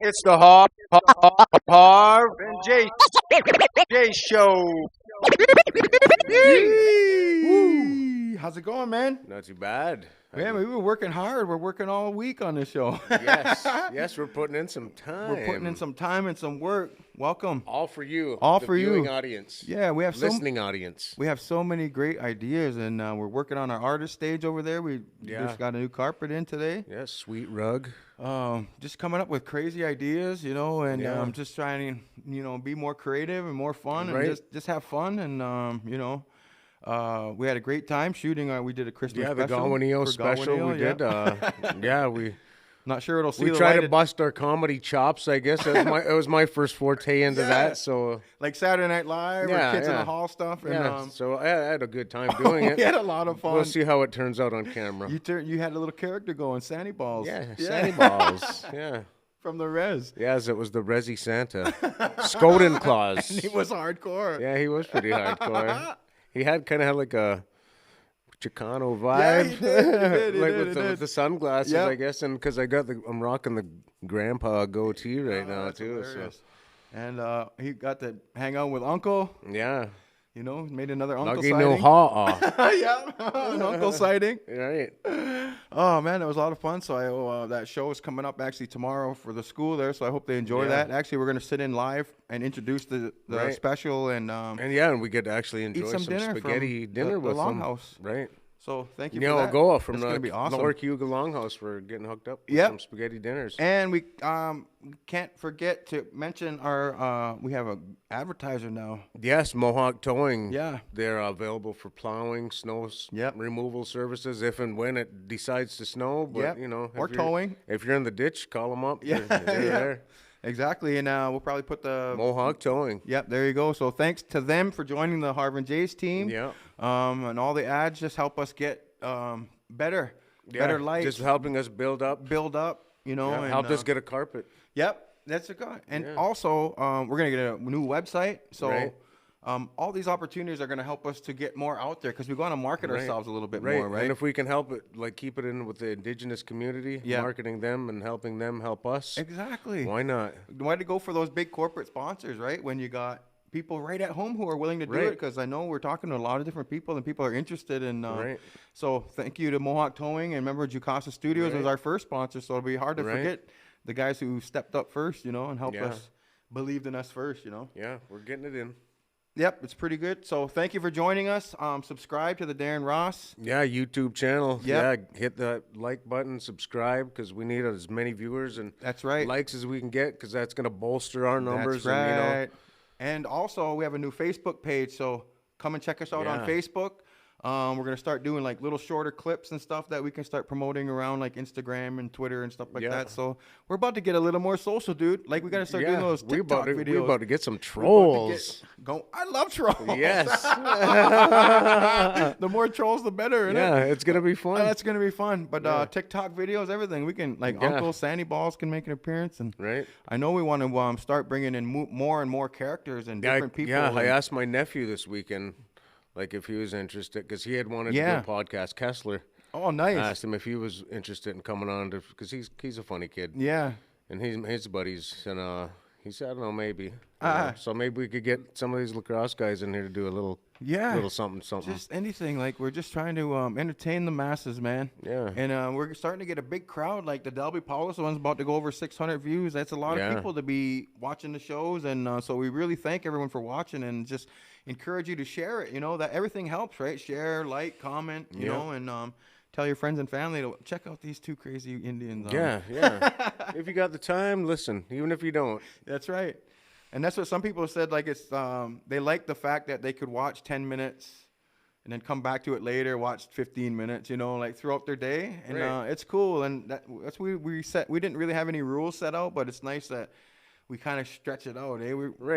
It's the Harv N Jace show. Yee! How's it going, man? Not too bad. Man, we've been working hard. We're working all week on this show. Yes, we're putting in some time. We're putting in some time and some work. Welcome. All for you. All the for you. viewing audience. Yeah, we have listening audience. We have so many great ideas, and we're working on our artist stage over there. We just got a new carpet in today. Yeah, sweet rug. Just coming up with crazy ideas, and just trying to, be more creative and more fun, and just have fun, and we had a great time shooting. We did a Christmas special. The Galwaneo special we did. We not sure it'll see. We tried to bust our comedy chops, I guess. It was my first forte into that. So like Saturday Night Live or Kids in the Hall stuff. And, so I had a good time doing it. We had a lot of fun. We'll see how it turns out on camera. You had a little character going, Sandy Balls. Yeah. Sandy Balls. Yeah. From the Res. Yes, it was the Resi Santa. Scoden Claus. And he was hardcore. Yeah, he was pretty hardcore. He had kind of like a Chicano vibe, yeah, he did, with the sunglasses, I guess, and because I'm rocking the grandpa goatee right now too. So. And he got to hang out with Uncle. Yeah. Made another uncle sighting. No yeah, an uncle sighting. Right. Oh man, it was a lot of fun. So that show is coming up actually tomorrow for the school there. So I hope they enjoy that. Actually, we're gonna sit in live and introduce the special and we get to actually enjoy some spaghetti dinner with the Longhouse. Right. So thank you for that. Goa from the awesome. Lower Cayuga Longhouse. We're getting hooked up with some spaghetti dinners. And we can't forget to mention our we have an advertiser now. Yes, Mohawk Towing. Yeah. They're available for plowing, snow removal services if and when it decides to snow. But, or towing. If you're in the ditch, call them up. Yeah. They're there. Exactly, and we'll probably put the Mohawk Towing. Yep, there you go. So thanks to them for joining the Harv N Jace team. Yeah. And all the ads just help us get better lights. Just helping us build up. And helped us get a carpet. Yep, that's a good. And also, we're gonna get a new website. So. All these opportunities are going to help us to get more out there because we want to market ourselves a little bit more, right? And if we can help it, like keep it in with the indigenous community, marketing them and helping them help us. Exactly. Why not? Why to go for those big corporate sponsors, right? When you got people right at home who are willing to do it, because I know we're talking to a lot of different people and people are interested in. So thank you to Mohawk Towing, and remember Jukasa Studios was our first sponsor, so it'll be hard to forget the guys who stepped up first, and helped us, believed in us first, Yeah, we're getting it in. Yep, it's pretty good. So thank you for joining us. Subscribe to the Darren Ross. Yeah, YouTube channel. Yep. Yeah, hit the like button, subscribe, because we need as many viewers and likes as we can get, because that's going to bolster our numbers. That's right. And also, we have a new Facebook page, so come and check us out on Facebook. We're going to start doing like little shorter clips and stuff that we can start promoting around like Instagram and Twitter and stuff like that. So we're about to get a little more social, dude. Like we got to start doing those TikTok videos. We're about to get some trolls. I love trolls. Yes. The more trolls, the better. It's going to be fun. That's going to be fun. But TikTok videos, everything. We can, Uncle Sandy Balls can make an appearance. And I know we want to start bringing in more and more characters and different people. Yeah, I asked my nephew this weekend. Like if he was interested, because he had wanted to do a podcast. Kessler. Oh, nice. I asked him if he was interested in coming on, because he's a funny kid. Yeah. And his buddies, and he said, I don't know, maybe. So maybe we could get some of these lacrosse guys in here to do a little something. Just anything. Like we're just trying to entertain the masses, man. Yeah. And we're starting to get a big crowd. Like the Delby Paulus one's about to go over 600 views. That's a lot of people to be watching the shows. And so we really thank everyone for watching and just encourage you to share it. That everything helps, right? Share, like, comment, you know, and tell your friends and family to check out these two crazy Indians. Yeah. If you got the time, listen, even if you don't. That's right. And that's what some people said, like it's they like the fact that they could watch 10 minutes and then come back to it later, watch 15 minutes, like throughout their day. And it's cool. And that's we didn't really have any rules set out, but it's nice that we kind of stretch it out, eh?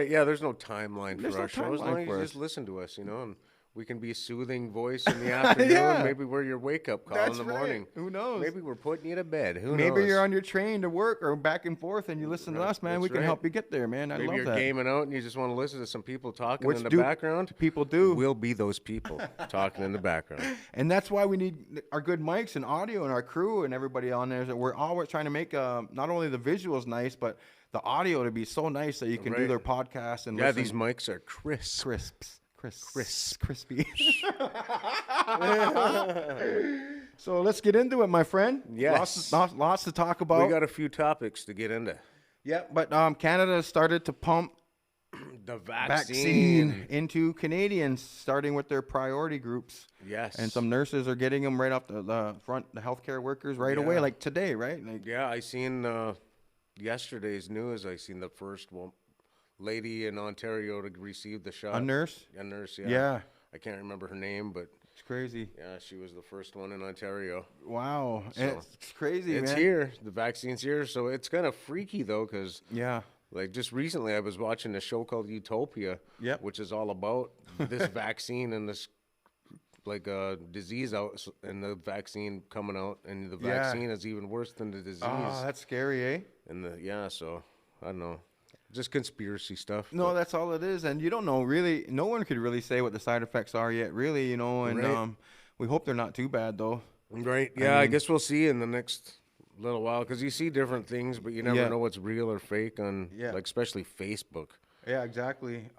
Yeah, there's no timeline for our shows. As long as you just listen to us, and we can be a soothing voice in the afternoon. Yeah. Maybe we're your wake-up call in the morning. Who knows? Maybe we're putting you to bed. Who knows? Maybe you're on your train to work or back and forth, and you listen to us, man. That's We can help you get there, man. I Maybe love you're that. gaming out and you just want to listen to some people talking Which in the background. People do. We'll be those people talking in the background. And that's why we need our good mics and audio and our crew and everybody on there. We're always trying to make not only the visuals nice, but the audio to be so nice that you can do their podcast and listen. These mics are crispy. So let's get into it, my friend. Yes. Lots to talk about. We got a few topics to get into. Yeah, but Canada started to pump the vaccine into Canadians, starting with their priority groups. Yes. And some nurses are getting them right off the front, the healthcare workers right away, like today, right? I seen yesterday's news. I seen the first lady in Ontario to receive the shot. A nurse? A nurse, yeah. Yeah. I can't remember her name, but it's crazy. Yeah, she was the first one in Ontario. Wow. So it's crazy, man. It's here. The vaccine's here. So it's kind of freaky, though, because like just recently I was watching a show called Utopia, which is all about this vaccine and this disease out and the vaccine coming out, and the vaccine is even worse than the disease. Oh, that's scary, eh? And so I don't know. Just conspiracy stuff. No, that's all it is. And you don't know, really. No one could really say what the side effects are yet, really, you know. And we hope they're not too bad, though. Right. Yeah, I guess we'll see in the next little while, because you see different things, but you never know what's real or fake on, like, especially Facebook. Yeah, exactly.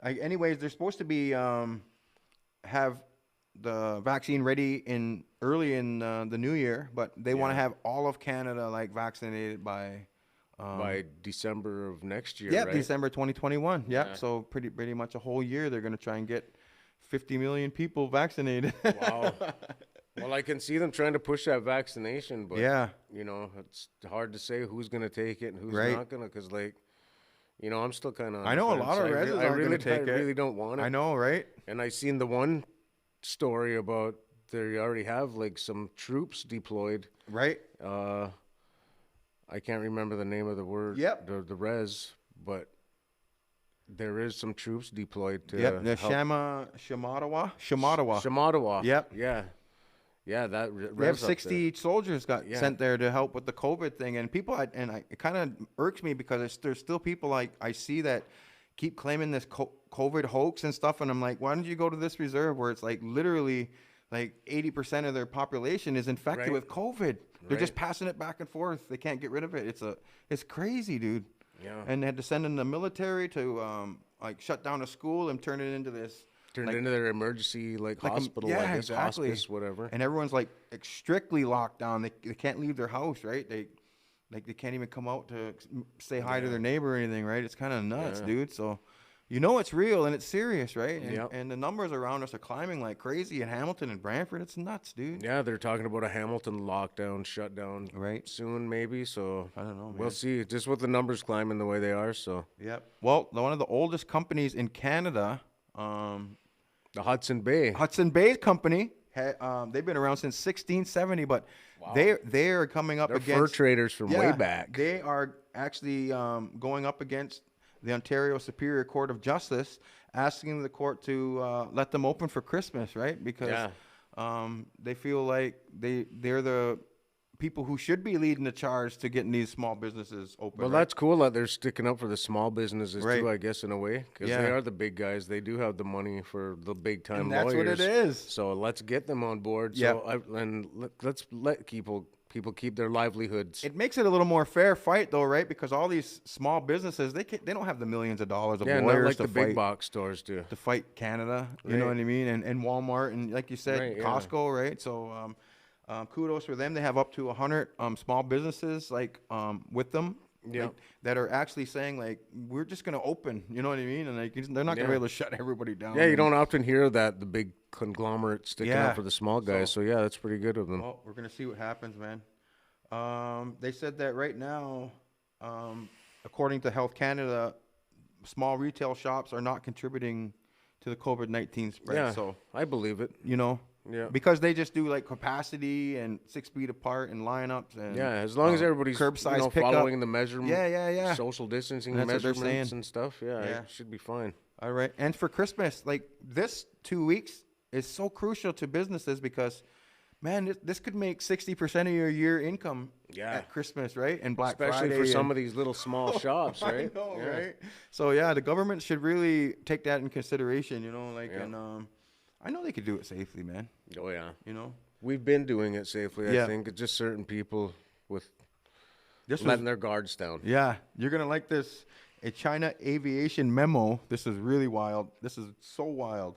Anyways, they're supposed to be have the vaccine ready early in the new year, but they want to have all of Canada, like, vaccinated by December of next year, right? December 2021. Yeah, so pretty much a whole year they're going to try and get 50 million people vaccinated. Wow. Well, I can see them trying to push that vaccination, but you know, it's hard to say who's going to take it and who's not going to, because, like, you know, I'm still kind of. I know a lot of residents aren't going to take it. I really don't want it. I know, right? And I seen the one story about they already have, like, some troops deployed. Right. I can't remember the name of the word. Yep. The res, but there is some troops deployed to. Yep. The Shamattawa. Yep. Yeah. Yeah. They have 60 soldiers got sent there to help with the COVID thing, and people. It kind of irks me because there's still people like I see that keep claiming this COVID hoax and stuff, and I'm like, why don't you go to this reserve where it's like literally like 80% of their population is infected with COVID. They're just passing it back and forth. They can't get rid of it. It's crazy, dude. Yeah. And they had to send in the military to like shut down a school and turn it into this. Turned into their emergency hospital, I guess, hospice, whatever. And everyone's like strictly locked down. They can't leave their house, right? They can't even come out to say hi to their neighbor or anything, right? It's kind of nuts, dude. So. You know it's real and it's serious, right? And the numbers around us are climbing like crazy in Hamilton and Brantford. It's nuts, dude. Yeah, they're talking about a Hamilton lockdown, shutdown soon maybe. So I don't know, man. We'll see. Just with the numbers climbing the way they are. So well, one of the oldest companies in Canada, the Hudson Bay Company, they've been around since 1670, but they are coming up against fur traders from way back. They are actually going up against the Ontario Superior Court of Justice, asking the court to let them open for Christmas, right? Because they feel like they're the people who should be leading the charge to getting these small businesses open. Well, that's cool that they're sticking up for the small businesses too, I guess, in a way, because they are the big guys. They do have the money for the big time lawyers. That's what it is. So let's get them on board. So let's let people keep their livelihoods. It makes it a little more fair fight, though, right? Because all these small businesses, they don't have the millions of dollars of lawyers not like to the fight, big box stores do. To fight Canada, you know what I mean? And Walmart, and like you said, Costco, right? So kudos for them. They have up to 100 small businesses with them. That are actually saying, like, we're just going to open, you know what I mean? And they're not going to be able to shut everybody down. Yeah, you don't often hear that, the big conglomerate sticking up for the small guys. So that's pretty good of them. Well, we're going to see what happens, man. They said that right now, according to Health Canada, small retail shops are not contributing to the COVID-19 spread. Yeah, so I believe it. You know? Yeah. Because they just do like capacity and 6 feet apart and lineups and as long as everybody's curbside following the measurement, social distancing measurements and stuff, it should be fine. All right. And for Christmas, like this 2 weeks is so crucial to businesses because, man, this could make 60% of your year income at Christmas, right? And Black Friday. Especially for some of these little small shops, right? I know, right? So, yeah, the government should really take that in consideration, and I know they could do it safely, man. Oh, yeah. We've been doing it safely, I think. It's just certain people with letting their guards down. Yeah. You're going to like this. A China aviation memo. This is really wild. This is so wild.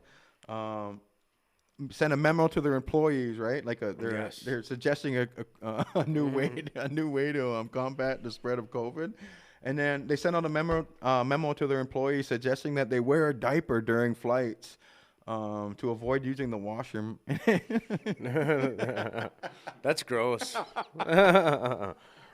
Send a memo to their employees, right? Like they're suggesting a new way to combat the spread of COVID, and then they sent out a memo to their employees suggesting that they wear a diaper during flights to avoid using the washroom. That's gross.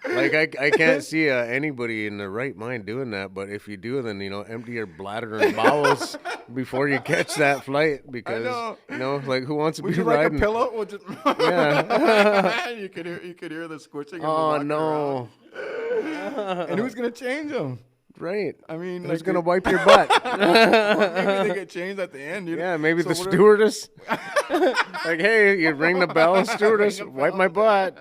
Like I can't see anybody in the right mind doing that, but if you do, then empty your bladder and bowels before you catch that flight, because like who wants to be riding? Like a pillow? We'll just you could hear the squishing. Oh no! And who's gonna change them? Right. I mean, who's gonna wipe your butt? Maybe they get changed at the end. Yeah, maybe the stewardess. Like, hey, you ring the bell, stewardess, wipe my butt.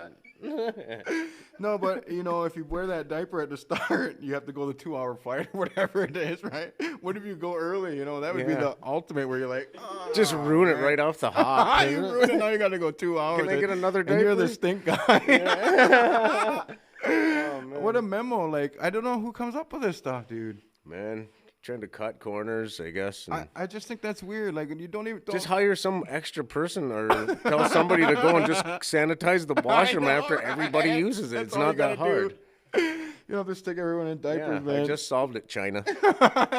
No, but if you wear that diaper at the start, you have to go the 2-hour flight or whatever it is, right? What if you go early? That would be the ultimate where you're like, just ruin it right off the hop. You ruin it. Now you got to go 2 hours. Can I get another diaper? And you're the stink guy. Oh, man. What a memo! Like, I don't know who comes up with this stuff, dude. Man, trying to cut corners, I guess. I just think that's weird. Like, you don't just hire some extra person or tell somebody to go and just sanitize the washroom after everybody uses it. It's not that hard. You don't have to stick everyone in diapers, man. I just solved it, China.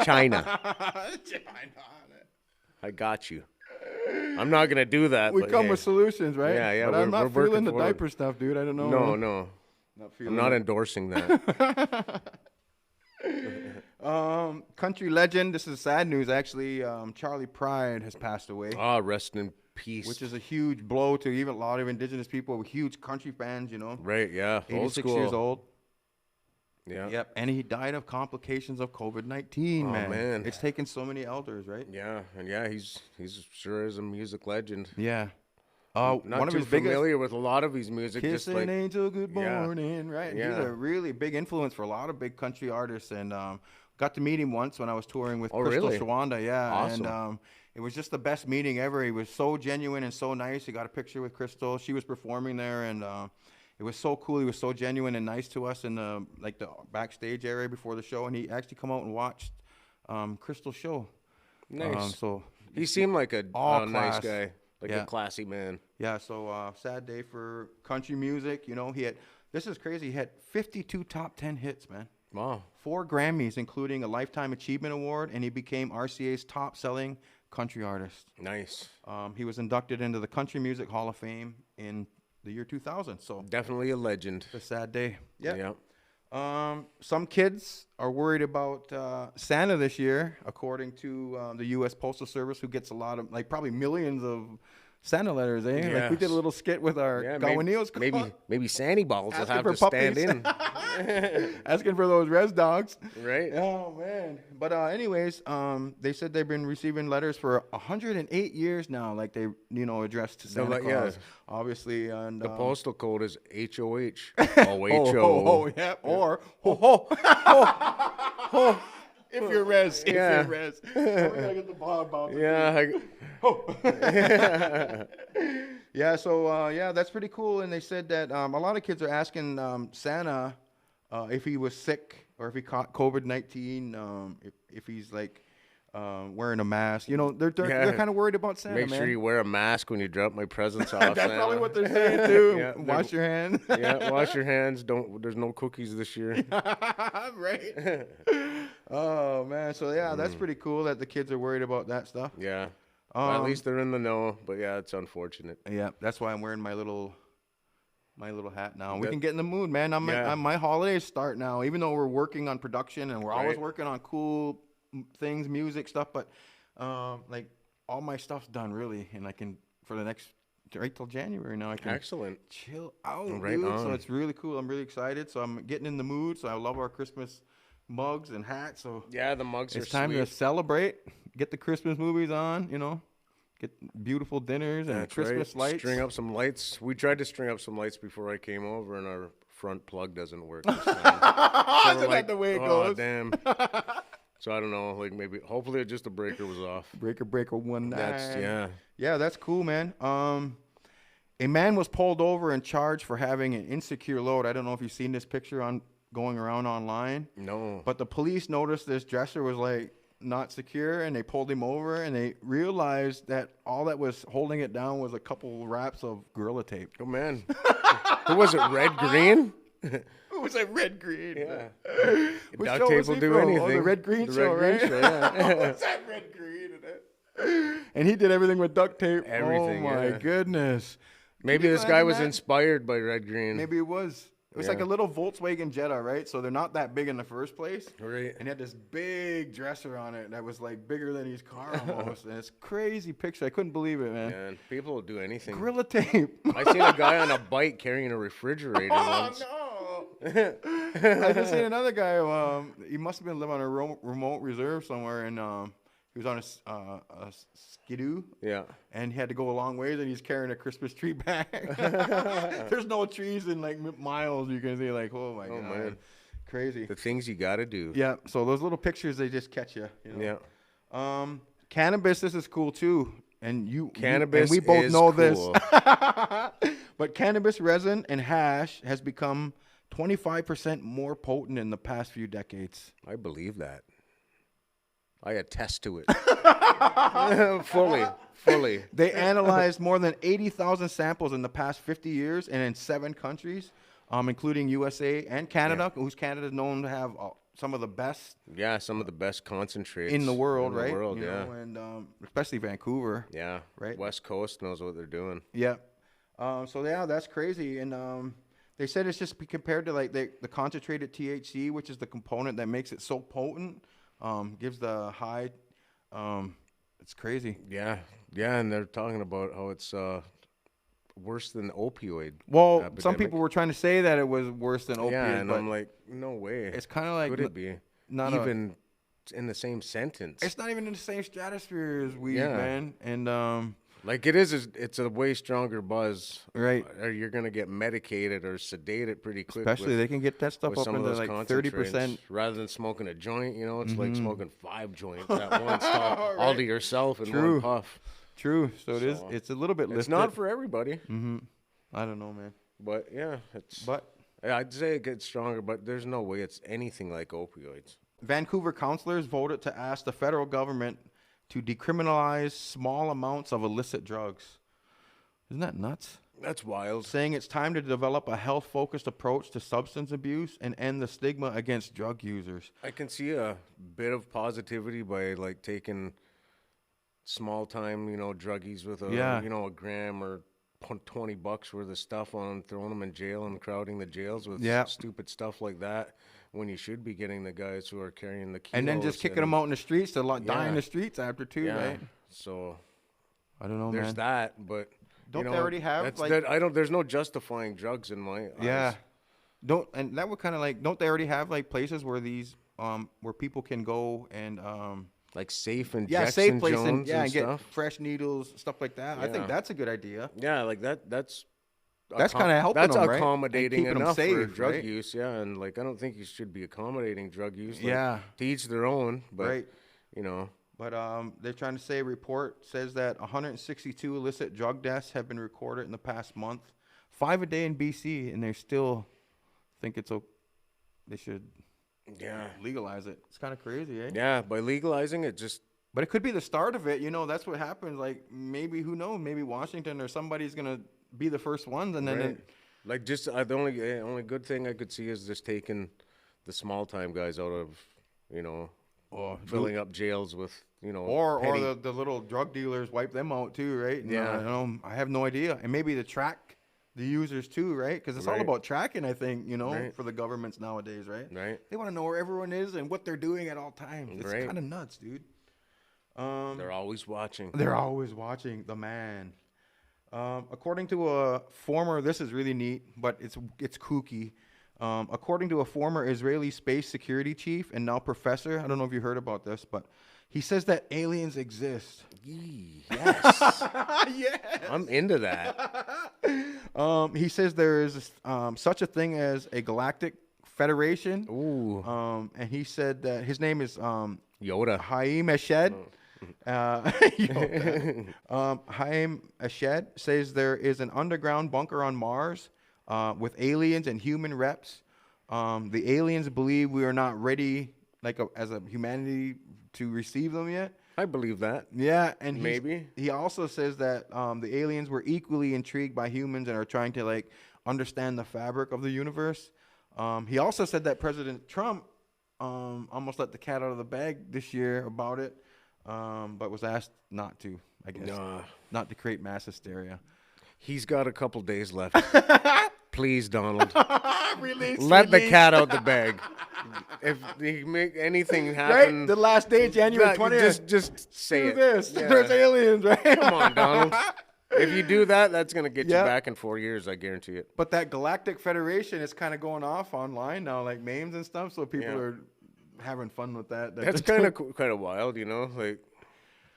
China. I got you. I'm not gonna do that. We come with solutions, right? Yeah. But I'm not feeling the diaper stuff, dude. I don't know. No. I'm not endorsing that. Country legend. This is sad news, actually. Charlie Pride has passed away. Rest in peace. Which is a huge blow to even a lot of indigenous people, huge country fans, Right, yeah. 86 years old. Yeah. Yep. And he died of complications of COVID-19, man. Man. It's taken so many elders, right? Yeah, and he's sure is a music legend. Yeah. Not one of too his familiar with a lot of his music. Kiss an Angel, Good Morning, right? Yeah. He's a really big influence for a lot of big country artists, and got to meet him once when I was touring with Crystal Shawanda. Yeah, awesome. And it was just the best meeting ever. He was so genuine and so nice. He got a picture with Crystal. She was performing there, and it was so cool. He was so genuine and nice to us in the backstage area before the show, and he actually come out and watched Crystal's show. Nice. So he seemed like a nice guy. A classy man. Yeah, so sad day for country music. This is crazy. He had 52 top 10 hits, man. Wow. 4 Grammys, including a Lifetime Achievement Award, and he became RCA's top-selling country artist. Nice. He was inducted into the Country Music Hall of Fame in the year 2000. So definitely a legend. It's a sad day. Yeah. Some kids are worried about Santa this year, according to the U.S. Postal Service, who gets a lot of, probably millions of Santa letters, eh? Yes. We did a little skit with our Gawaneos. Maybe Sandy Balls will have to stand in. Asking for those res dogs. Right. Oh, man. But anyways, they said they've been receiving letters for 108 years now, they, addressed to Santa Claus. Obviously. And the postal code is HOH. Oh, yeah. Or ho, ho, ho. If you're res. If you're res. We gotta get the Bob out. Yeah. Yeah, so, that's pretty cool. And they said that a lot of kids are asking Santa if he was sick or if he caught COVID-19, if he's, wearing a mask. They're kind of worried about Santa, Make sure you wear a mask when you drop my presents off. That's Santa. probably what they're saying, too. Wash your hands. Wash your hands. There's no cookies this year. Right. Oh, man. So, that's pretty cool that the kids are worried about that stuff. Yeah. Well, at least they're in the know, but it's unfortunate. Yeah, that's why I'm wearing my little hat now. We can get in the mood, man. My holidays start now, even though we're working on production and we're always working on cool things, music stuff, but all my stuff's done really, and I can for the next right till January now I can chill out, dude. So it's really cool. I'm really excited. So I'm getting in the mood. So I love our Christmas mugs and hats. So the mugs are it's time sweet. to celebrate. get the Christmas movies on, get beautiful dinners and Christmas lights. String up some lights. We tried to string up some lights before I came over, and our front plug doesn't work this time. Isn't that the way it goes? Damn. So I don't know, like maybe, hopefully just the breaker was off. Breaker 19. Yeah, that's cool, man. A man was pulled over and charged for having an insecure load. I don't know if you've seen this picture going around online. No. But the police noticed this dresser was like not secure, and they pulled him over, and they realized that all that was holding it down was a couple wraps of Gorilla Tape. Oh man. Who was it? Red green? Who was that? Red green? Yeah. Duct tape will do anything. Oh, the Red Green show, right? What's that? Red Green? And he did everything with duct tape. Everything. Oh my goodness. Maybe this guy was inspired by Red Green. Maybe it was. It was like a little Volkswagen Jetta, right? So they're not that big in the first place. Right. And he had this big dresser on it that was like bigger than his car almost. And it's a crazy picture. I couldn't believe it, man. Man, people will do anything. Gorilla Tape. I seen a guy on a bike carrying a refrigerator once. Oh, no. I just seen another guy. He must have been living on a remote reserve somewhere, and he was on a skidoo. Yeah. And he had to go a long ways, and he's carrying a Christmas tree bag. There's no trees in like miles. You can see like, oh my god, man. Crazy. The things you got to do. Yeah. So those little pictures, they just catch you. Yeah. Cannabis. This is cool too. And cannabis. And we both is know cool. this. But cannabis resin and hash has become 25% more potent in the past few decades. I believe that. I attest to it. Fully. They analyzed more than 80,000 samples in the past 50 years and in 7 countries, including USA and Canada, who's Canada is known to have some of the best. Yeah, some of the best concentrates. In the world, right? You know, and especially Vancouver. Yeah. Right? West Coast knows what they're doing. Yeah. So, yeah, that's crazy. And they said it's just compared to like the concentrated THC, which is the component that makes it so potent. Gives the high, it's crazy. Yeah, and they're talking about how it's worse than opioid. Well, epidemic. Some people were trying to say that it was worse than opioid. Yeah, and I'm like, no way. It's kind of like, could it be? Not even in the same sentence. It's not even in the same stratosphere as weed, man. And like it's a way stronger buzz, right? Or you're gonna get medicated or sedated pretty quick. Especially they can get that stuff up into like 30%. Rather than smoking a joint, it's like smoking 5 joints at once, all to yourself in one puff. True. So it's a little bit listed. It's not for everybody. Mm-hmm. I don't know, man. But yeah, I'd say it gets stronger, but there's no way it's anything like opioids. Vancouver councillors voted to ask the federal government to decriminalize small amounts of illicit drugs. Isn't that nuts? That's wild. Saying it's time to develop a health-focused approach to substance abuse and end the stigma against drug users. I can see a bit of positivity by like taking small-time, druggies with a gram or $20 worth of stuff on them, throwing them in jail and crowding the jails with stupid stuff like that. When you should be getting the guys who are carrying the kilos. And then just kicking them out in the streets to die in the streets after too, right? So I don't know, there's man. that, but don't they already have there's no justifying drugs in my eyes. And that would kind of like, don't they already have like places where these where people can go and like safe injection safe place and get stuff. Fresh needles, stuff like that. I think that's a good idea. Yeah, like that's kind of helping them, right? That's accommodating enough safe, for drug use, and like I don't think you should be accommodating drug use. To each their own, but But they're trying to say a report says that 162 illicit drug deaths have been recorded in the past month, 5 a day in BC, and they still think they should legalize it. It's kind of crazy, eh? Yeah, by legalizing it, but it could be the start of it. That's what happens. Like maybe who knows? Maybe Washington or somebody's gonna be the first ones, and then the only good thing I could see is just taking the small time guys out of filling up jails with or the little drug dealers, wipe them out too, right? And, I have no idea, and maybe to track the users too, right? Because it's all about tracking, I think, for the governments nowadays, right? Right. They want to know where everyone is and what they're doing at all times. It's kind of nuts, dude. They're always watching. They're always watching the man. According to a former, this is really neat, but it's kooky. According to a former Israeli space security chief and now professor, I don't know if you heard about this, but He says that aliens exist. Yes. Yes. I'm into that. He says there is such a thing as a galactic federation. Ooh. And he said that his name is Yoda. Haim Eshed. Haim Eshed says there is an underground bunker on Mars with aliens and human reps. The aliens believe we are not ready, as a humanity, to receive them yet. I believe that. Yeah, and maybe he also says that the aliens were equally intrigued by humans and are trying to understand the fabric of the universe. He also said that President Trump almost let the cat out of the bag this year about it, but was asked not to. I guess not to create mass hysteria. He's got a couple days left. Please, Donald, release the cat out the bag. If he make anything happen, right? The last day, January 20th. Just say it. This. Yeah. There's aliens, right? Come on, Donald. If you do that, that's gonna get you back in 4 years. I guarantee it. But that Galactic Federation is kind of going off online now, like memes and stuff. So people are having fun with that. That's kind of wild,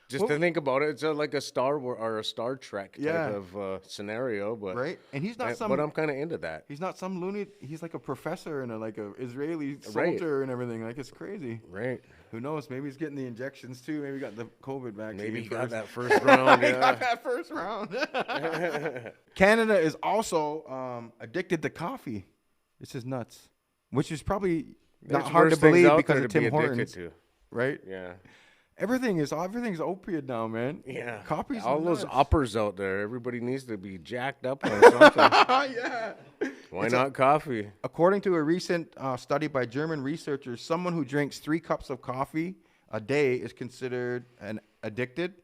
Just to think about it, it's like a Star Wars or a Star Trek type of scenario, but right. And he's not but I'm kind of into that. He's not some loony. He's like a professor and a Israeli soldier and everything. It's crazy. Right. Who knows? Maybe he's getting the injections too. Maybe he got the COVID vaccine. Maybe he got that first round. He got that first round. Canada is also addicted to coffee. This is nuts. Which is probably not hard to believe because of Tim Hortons. Right? Yeah. Everything's opiate now, man. Yeah. Coffee's all nuts. Those uppers out there. Everybody needs to be jacked up on something. Yeah. Why not coffee? According to a recent study by German researchers, someone who drinks 3 cups of coffee a day is considered an addicted,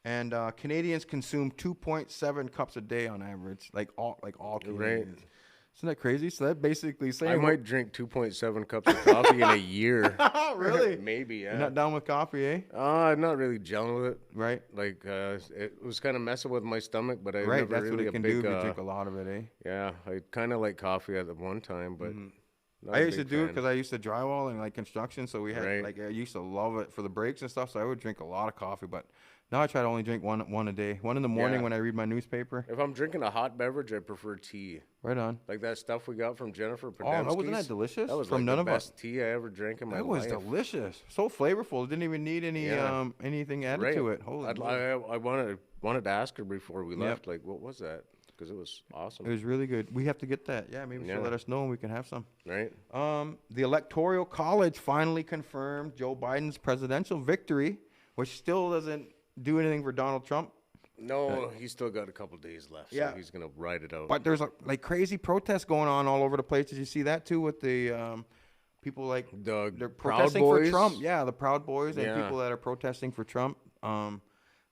and Canadians consume 2.7 cups a day on average, like all Canadians. Right. Isn't that crazy? So that basically saying I might drink 2.7 cups of coffee in a year. Really? Maybe, yeah. You're not down with coffee, eh? I'm not really gelling with it. Right. It was kind of messing with my stomach, but I right. never That's really what it can do if you drink a lot of it, eh? Yeah, I kind of like coffee at one time, but I used to do it because I used to drywall and construction, so we had I used to love it for the breaks and stuff. So I would drink a lot of coffee, but now I try to only drink one a day. One in the morning when I read my newspaper. If I'm drinking a hot beverage, I prefer tea. Right on. Like that stuff we got from Jennifer Podemski's. Oh, wasn't that delicious? That was from the best tea I ever drank in my life. That was delicious. So flavorful. It didn't even need any anything added to it. Holy I wanted to ask her before we left, what was that? Because it was awesome. It was really good. We have to get that. Yeah, maybe she'll let us know and we can have some. Right. The Electoral College finally confirmed Joe Biden's presidential victory, which still doesn't do anything for Donald Trump. No, he's still got a couple days left, so he's going to ride it out. But there's crazy protests going on all over the place. Did you see that too with the people they're protesting for Trump? Yeah, the Proud Boys and people that are protesting for Trump.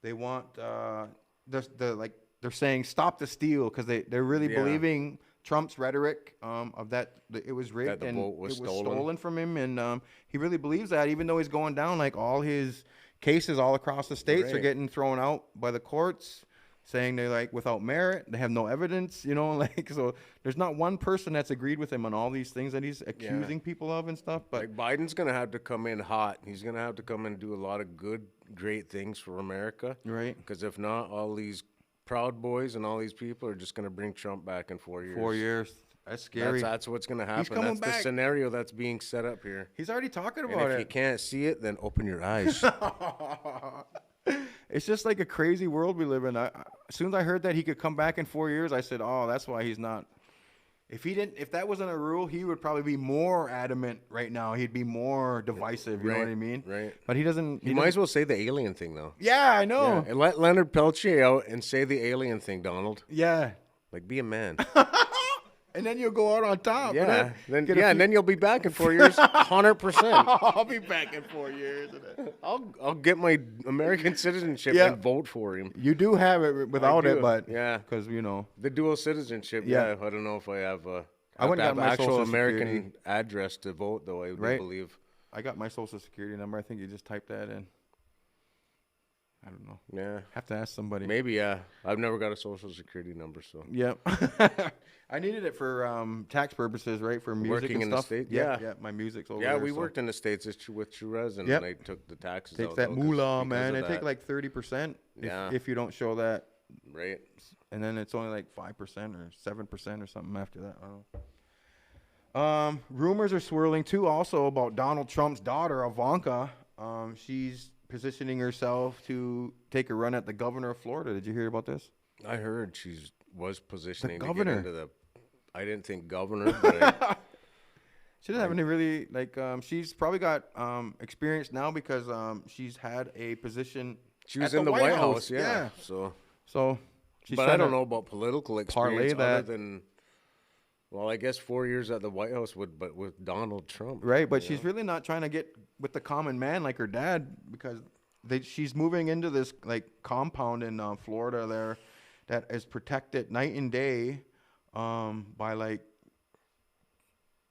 They want they're saying stop the steal because they're really believing Trump's rhetoric of that it was rigged and it was stolen. stolen from him, and he really believes that, even though he's going down all his cases all across the states are getting thrown out by the courts, saying they're without merit, they have no evidence, so there's not one person that's agreed with him on all these things that he's accusing people of and stuff. But Biden's gonna have to come in hot. He's gonna have to come in and do a lot of great things for America, right? Because if not, all these Proud Boys and all these people are just gonna bring Trump back in 4 years. 4 years. That's scary. That's what's going to happen. He's coming that's back. The scenario that's being set up here. He's already talking about and it. If you can't see it, then open your eyes. It's just like a crazy world we live in. As soon as I heard that he could come back in 4 years, I said, "Oh, that's why he's not." If that wasn't a rule, he would probably be more adamant right now. He'd be more divisive. You know what I mean? Right. But he doesn't. You might as well say the alien thing, though. Yeah, I know. Yeah. And let Leonard Peltier out and say the alien thing, Donald. Yeah. Be a man. And then you'll go out on top. Yeah. And then you'll be back in 4 years, 100%. I'll be back in 4 years. I'll get my American citizenship and vote for him. You do have it without it, but because the dual citizenship. Yeah, I don't know if I have I wouldn't have my actual Social American Security address to vote, though. I do believe I got my Social Security number. I think you just type that in. I don't know. Yeah. Have to ask somebody. Maybe, yeah. I've never got a social security number, so. Yep. I needed it for tax purposes, right? For music Working and in stuff. the States? Yeah. Yeah, my music's over Yeah, there. we worked in the States with Chirez, and Yep. they took the taxes Takes out. that though, moolah, man. because They of take that. like 30% Yeah. if you don't show that. Right. And then it's only like 5% or 7% or something after that. I don't know. Rumors are swirling too also about Donald Trump's daughter, Ivanka. She's positioning herself to take a run at the governor of Florida. Did you hear about this? I heard she was positioning The to governor. get into the. I didn't think governor, but She doesn't have any really like. She's probably got experience now because she's had a position. she was at in the White House. Yeah. So she's But I trying don't to know about political parlay experience other that. than. Well, I guess 4 years at the White House with Donald Trump. Right, but she's really not trying to get with the common man like her dad because she's moving into this like compound in Florida there that is protected night and day by like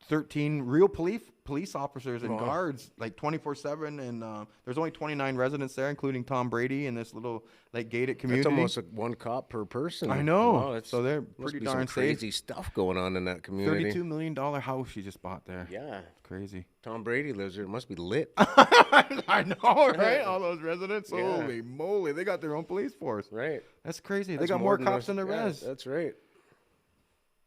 13 real police officers and guards like 24/7, and there's only 29 residents there, including Tom Brady in this little like gated community. That's almost like one cop per person. I know. Wow, So they're must pretty be darn some crazy safe. stuff going on in that community. $32 million house she just bought there. Yeah. Crazy. Tom Brady lives there. It must be lit. I know, right? All those residents. Yeah. Holy moly. They got their own police force. Right. That's crazy. That's they got more than cops us. than the Yeah, res. That's right.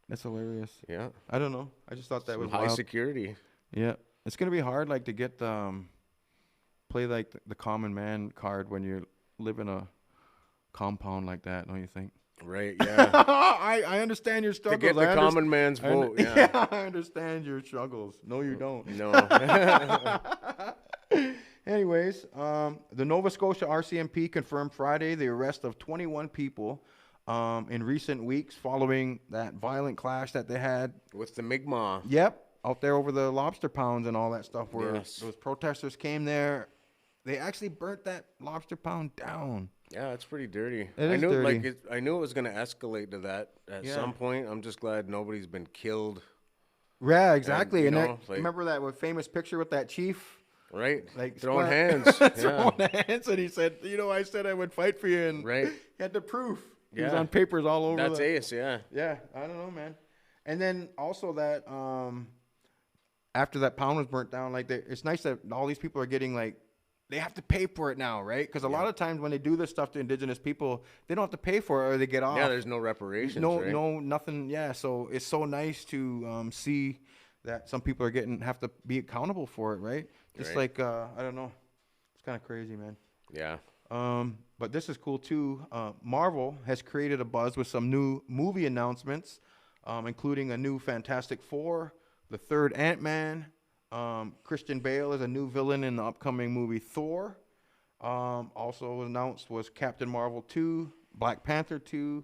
That's hilarious. Yeah. I don't know. I just thought that was High wild. security. Yeah. It's going to be hard like to get play like the common man card when you live in a compound like that, don't you think? Right, yeah. I understand your To struggles. get the common man's vote, yeah. I understand your struggles. No, you don't. No. Anyways, the Nova Scotia RCMP confirmed Friday the arrest of 21 people in recent weeks following that violent clash that they had. With the Mi'kmaq. Yep, out there over the lobster pounds and all that stuff where Yes. those protesters came there. They actually burnt that lobster pound down. Yeah, it's pretty dirty. It I is knew dirty. I knew it was going to escalate to that at some point. I'm just glad nobody's been killed. Yeah, exactly. And, And, you know, like- remember that famous picture with that chief? Right? Like throwing square- hands. throwing hands, and he said, I said I would fight for you, and Right. he had the proof. He was Yeah. on papers all over. That's ace, yeah. Yeah, I don't know, man. And then also that after that pound was burnt down, like it's nice that all these people are getting like they have to pay for it now, right? Because a lot of times when they do this stuff to indigenous people, they don't have to pay for it or they get off. Yeah, there's no reparations, No, right? no, nothing. Yeah, so it's so nice to see that some people are have to be accountable for it, right? Just Right. like I don't know, it's kind of crazy, man. Yeah. But this is cool too. Marvel has created a buzz with some new movie announcements, including a new Fantastic Four, the third Ant-Man. Christian Bale is a new villain in the upcoming movie Thor. Also announced was Captain Marvel 2, Black Panther 2,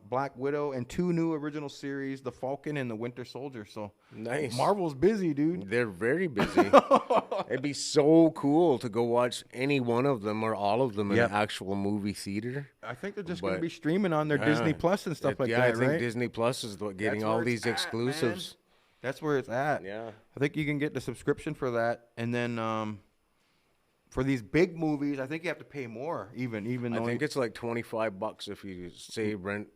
Black Widow, and 2 new original series, The Falcon and The Winter Soldier. So Nice. Marvel's busy, dude. They're very busy. It'd be so cool to go watch any one of them or all of them in Yep. an actual movie theater. I think they're just going to But- be streaming on their Disney Plus and stuff like yeah, that, I think right? Disney Plus is getting That's all where these it's at, man. exclusives. That's where it's at. Yeah. I think you can get the subscription for that, and then for these big movies, I think you have to pay more. Even I though think it's like $25 if you say rent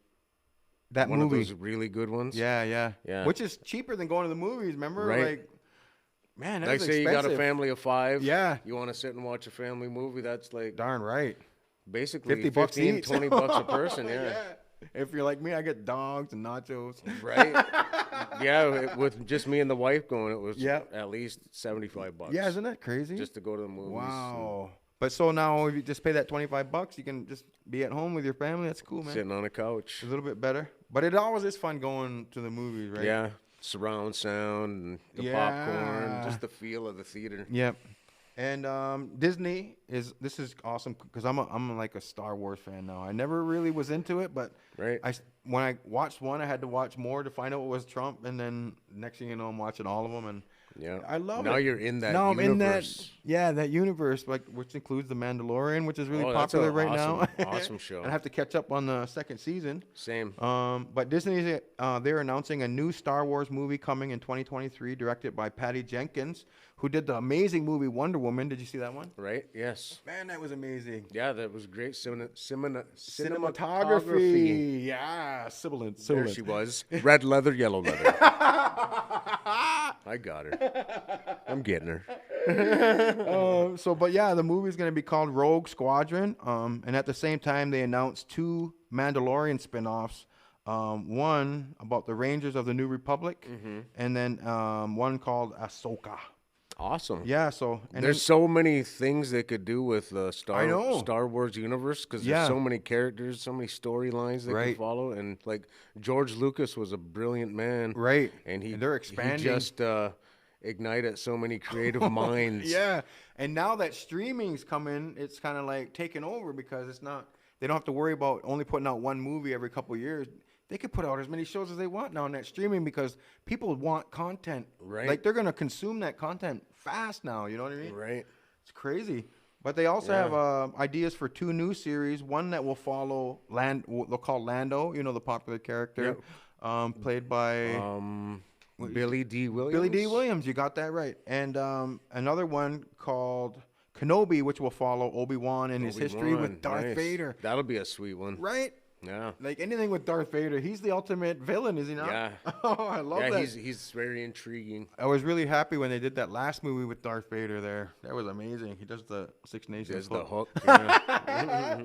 that one movie, of those really good ones. yeah, Yeah. which is cheaper than going to the movies. Remember, Right. Like, man, that's Like say expensive. you got a family of 5. Yeah. You want to sit and watch a family movie, that's like Darn right. basically $50 15, each. $20 a person. Yeah. If you're like me, I get dogs and nachos. Right? Yeah, with just me and the wife going, it was Yep. at least $75. Yeah, isn't that crazy? Just to go to the movies. wow. But so now, if you just pay that $25, you can just be at home with your family. That's cool, man. Sitting on a couch. A little bit better, but it always is fun going to the movies, right? Yeah. Surround sound and the Yeah. popcorn, just the feel of the theater. Yep. And Disney this is awesome because I'm like a Star Wars fan now. I never really was into it, but Right. when I watched one, I had to watch more to find out what was Trump, and then next thing you know, I'm watching all of them, and Yeah, I love it. Now you're in that. Now I'm universe. in that universe, like which includes the Mandalorian, which is really popular right now. Awesome show. And I have to catch up on the second season. Same. But Disney, they're announcing a new Star Wars movie coming in 2023, directed by Patty Jenkins, who did the amazing movie Wonder Woman. Did you see that one? Right. Yes. Man, that was amazing. Yeah, that was great. Cinematography. Yeah, sibilant. There she was. Red leather, yellow leather. I got her. I'm getting her. But yeah, the movie's going to be called Rogue Squadron. And at the same time, they announced 2 Mandalorian spin-offs. One about the Rangers of the New Republic, and then one called Ahsoka. Awesome. Yeah, there's so many things they could do with the Star Wars universe, because there's so many characters, so many storylines they can follow, and like George Lucas was a brilliant man, right? And they're expanding. He just ignited so many creative minds. Yeah, and now that streaming's coming, it's kind of like taking over, because it's not. They don't have to worry about only putting out one movie every couple of years. They could put out as many shows as they want now on that streaming, because people want content. Right. Like they're gonna consume that content fast now. You know what I mean? Right. It's crazy. But they also have ideas for 2 new series. One that will follow they'll call Lando. You know, the popular character, played by Billy D. Williams. Billy D. Williams. You got that right. And another one called Kenobi, which will follow Obi-Wan and his history with Darth Vader. That'll be a sweet one. Right. Yeah. Like anything with Darth Vader, he's the ultimate villain, is he not? Yeah. Oh, I love that. He's very intriguing. I was really happy when they did that last movie with Darth Vader there. That was amazing. He does the Six Nations hook. Yeah.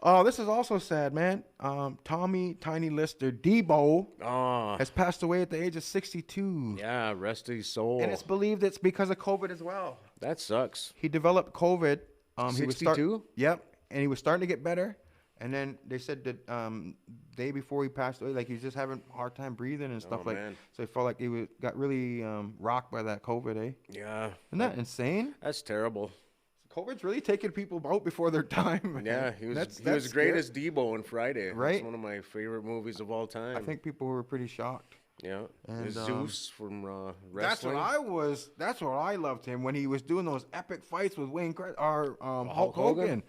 Oh, this is also sad, man. Tommy Tiny Lister Debo has passed away at the age of 62. Yeah, rest his soul. And it's believed it's because of COVID as well. That sucks. He developed COVID. 62? Yep. And he was starting to get better. And then they said that day before he passed away, like he was just having a hard time breathing and stuff man. So he felt like he got really rocked by that COVID, eh? Yeah. Isn't that insane? That's terrible. COVID's really taking people out before their time. Man. Yeah, he was great as Debo on Friday. Right. It's one of my favorite movies of all time. I think people were pretty shocked. Yeah. And Zeus from That's wrestling. what I loved him when he was doing those epic fights with Hulk Hogan.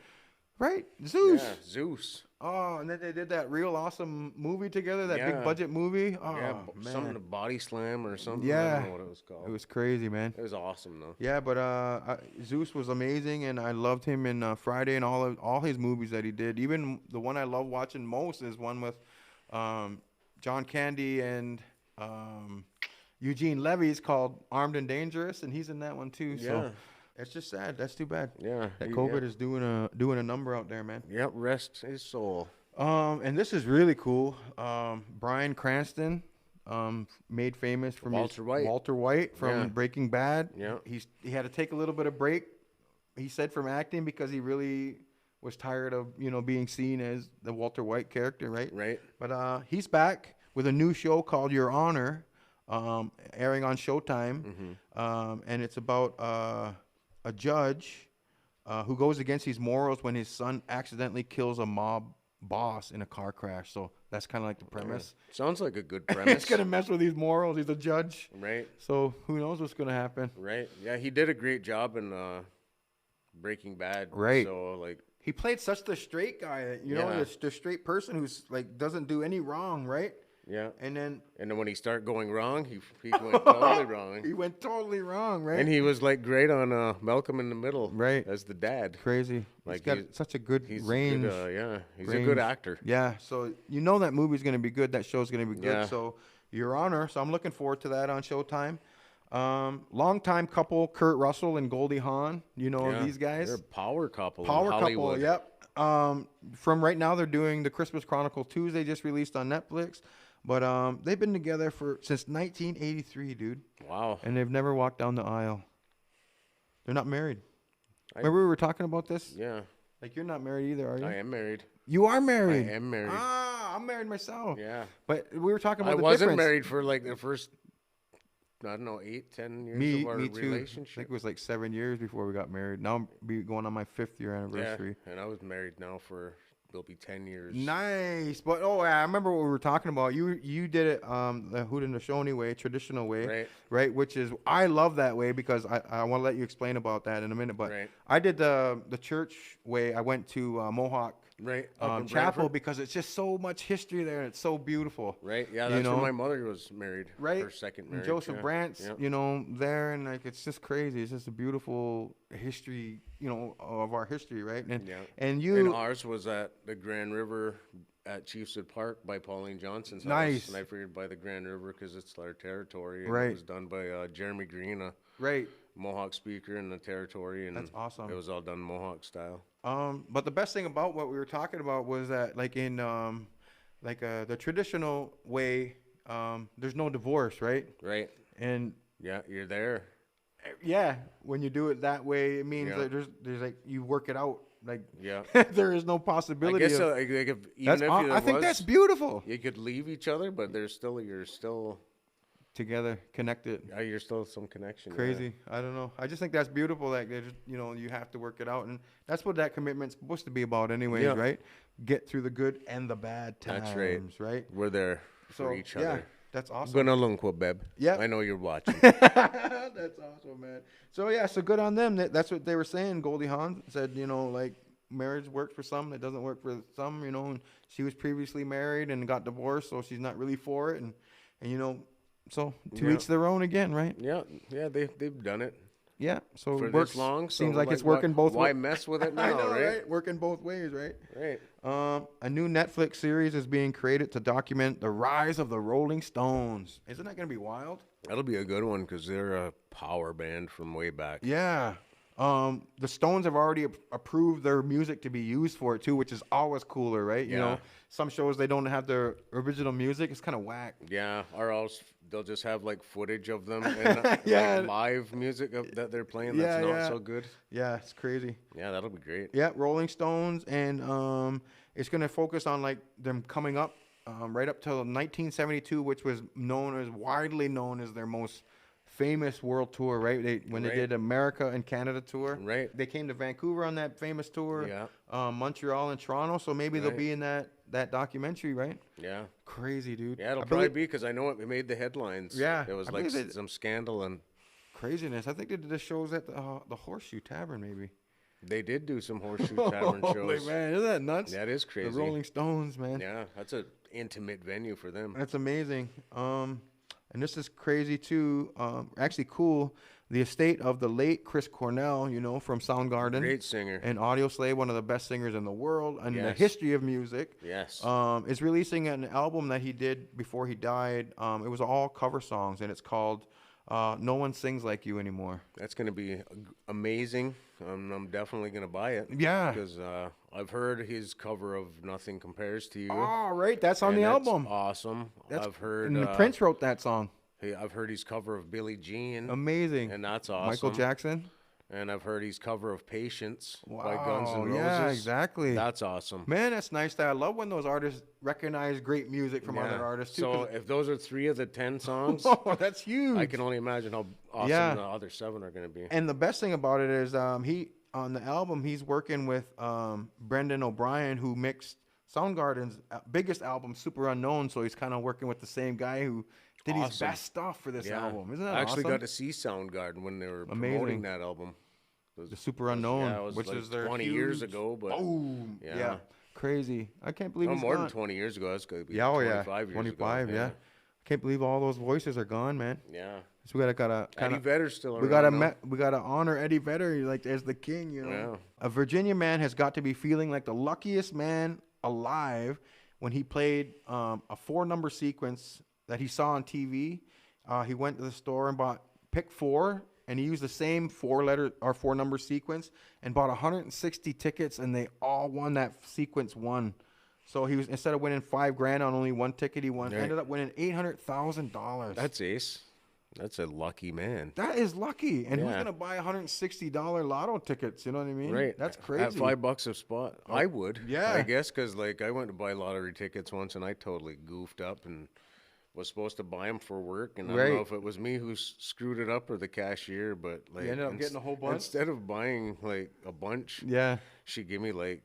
Right? Zeus. Yeah, Zeus. Oh, and then they did that real awesome movie together, that big budget movie. Oh, yeah, man. something to Body Slam or something. Yeah. I don't know what it was called. It was crazy, man. It was awesome, though. Yeah, but Zeus was amazing, and I loved him in Friday and all his movies that he did. Even the one I love watching most is one with John Candy and Eugene Levy's called Armed and Dangerous, and he's in that one too. Yeah. So it's just sad. That's too bad. Yeah. That COVID is doing a number out there, man. Yep, rest his soul. And this is really cool. Bryan Cranston, made famous from Walter White from Breaking Bad. Yeah. He had to take a little bit of break, he said, from acting, because he really was tired of, being seen as the Walter White character, right? Right. But he's back with a new show called Your Honor, airing on Showtime. Mm-hmm. And it's about a judge who goes against his morals when his son accidentally kills a mob boss in a car crash. So that's kind of like the premise. Sounds like a good premise. It's going to mess with his morals. He's a judge. Right. So who knows what's going to happen. Right. Yeah, he did a great job in Breaking Bad. Right. So, like, he played such the straight guy, the straight person who's like doesn't do any wrong, right? Yeah. And then when he started going wrong, he went totally wrong. He went totally wrong, right? And he was like great on Malcolm in the Middle, right, as the dad. Crazy. Like, he's got such a good range. He's a good actor. Yeah. So that movie's gonna be good. That show's gonna be good. Yeah. So Your Honor. So I'm looking forward to that on Showtime. Longtime couple Kurt Russell and Goldie Hawn. These guys. They're a power couple. Power in Hollywood. couple. Yep. From right now, they're doing the Christmas Chronicle Tuesday, just released on Netflix. But they've been together since 1983, dude. Wow. And they've never walked down the aisle. They're not married. Remember we were talking about this? Yeah. Like, you're not married either, are you? I am married. You are married? I am married. I'm married myself. Yeah. But we were talking about I the wasn't difference. married for like the first, I don't know, 8-10 years of our me too. relationship. I think it was like 7 years before we got married. Now I'm going on my 5th year anniversary. Yeah, and I was married now for It'll be 10 years. Nice. But I remember what we were talking about. You did it the Haudenosaunee way, traditional way, right? Which is, I love that way, because I want to let you explain about that in a minute. But I did the church way. I went to Mohawk Chapel, because it's just so much history there, and it's so beautiful. Right. Yeah, that's where my mother was married. Right. Her second marriage. Joseph Brant's, there, and like, it's just crazy. It's just a beautiful history, of our history, right? And ours was at the Grand River at Chiefswood Park by Pauline Johnson's house. And I figured by the Grand River because it's our territory. And it was done by Jeremy Green, a Mohawk speaker in the territory. And that's awesome. It was all done Mohawk style. But the best thing about what we were talking about was that, like, in the traditional way, there's no divorce, right? Right. And yeah, you're there. Yeah, when you do it that way, it means that there's like, you work it out. Like, there is no possibility. I guess I think that's beautiful. You could leave each other, but you're still together, connected. Yeah, you're still some connection. Crazy. I don't know. I just think that's beautiful. Like, just, you have to work it out, and that's what that commitment's supposed to be about, anyways, right? Get through the good and the bad times. That's right. We're there for each other. That's awesome. Gonna lunqua, Beb. Yeah. I know you're watching. That's awesome, man. So good on them. That's what they were saying. Goldie Hawn said, like, marriage works for some, it doesn't work for some, and she was previously married and got divorced, so she's not really for it, and so to each their own again, right? Yeah, they've done it. Yeah, so for it works, this long. Seems like it's working both ways. Why mess with it now, I know, right? Working both ways, right? Right. A new Netflix series is being created to document the rise of the Rolling Stones. Isn't that going to be wild? That'll be a good one, because they're a power band from way back. Yeah. The Stones have already approved their music to be used for it too, which is always cooler, right? Some shows, they don't have their original music. It's kind of whack. Yeah, or else they'll just have like footage of them and like live music that they're playing that's not so good. Yeah, it's crazy. Yeah, that'll be great. Yeah, Rolling Stones, and it's going to focus on like them coming up right up till 1972, which was widely known as their most famous world tour, right? They did America and Canada tour. Right. They came to Vancouver on that famous tour. Yeah. Montreal and Toronto. So maybe they'll be in that documentary, right? Yeah. Crazy, dude. Yeah, it'll probably be, because I know it made the headlines. Yeah. There was like some scandal and craziness. I think they did the shows at the Horseshoe Tavern, maybe. They did do some Horseshoe Tavern shows. Holy man, isn't that nuts? That is crazy. The Rolling Stones, man. Yeah, that's an intimate venue for them. That's amazing. And this is crazy too. Actually cool. The estate of the late Chris Cornell, from Soundgarden. Great singer. And Audioslave, one of the best singers in the world and the history of music. Yes. Is releasing an album that he did before he died. It was all cover songs, and it's called No One Sings Like You Anymore. That's going to be amazing. I'm definitely going to buy it. Yeah. Because I've heard his cover of Nothing Compares to You. Oh, right. That's on the album. Awesome. I've heard. And Prince wrote that song. I've heard his cover of Billie Jean. Amazing. And that's awesome. Michael Jackson. And I've heard his cover of Patience by Guns N' Roses. Yeah, exactly. That's awesome. Man, that's nice. I love when those artists recognize great music from other artists, too. So if those are 3 of the 10 songs, that's huge. I can only imagine how awesome the other 7 are going to be. And the best thing about it is on the album, he's working with Brendan O'Brien, who mixed Soundgarden's biggest album, Super Unknown. So he's kind of working with the same guy who did his best stuff for this album. Isn't that awesome? I actually got to see Soundgarden when they were promoting that album. The Super Unknown, which is their 20 years ago. But boom. Yeah. Crazy. I can't believe it's more gone. than 20 years ago. That's going to be 25 years 25, ago. yeah. I can't believe all those voices are gone, man. Yeah. So we gotta Eddie Vedder's still around. We gotta honor Eddie Vedder like as the king, Yeah. A Virginia man has got to be feeling like the luckiest man alive when he played a 4-number sequence that he saw on TV. He went to the store and bought pick 4, and he used the same 4-number sequence and bought 160 tickets, and they all won that sequence one. So he was, instead of winning $5,000 on only one ticket, he ended up winning $800,000. That's ace. That's a lucky man. That is lucky. And who's gonna buy $160 lotto tickets? You know what I mean? Right. That's crazy. At $5 a spot, I would. Yeah. I guess because like I went to buy lottery tickets once, and I totally goofed up and was supposed to buy them for work, and I don't know if it was me who screwed it up or the cashier, but like you ended up getting a whole bunch instead of buying like a bunch. Yeah. She gave me like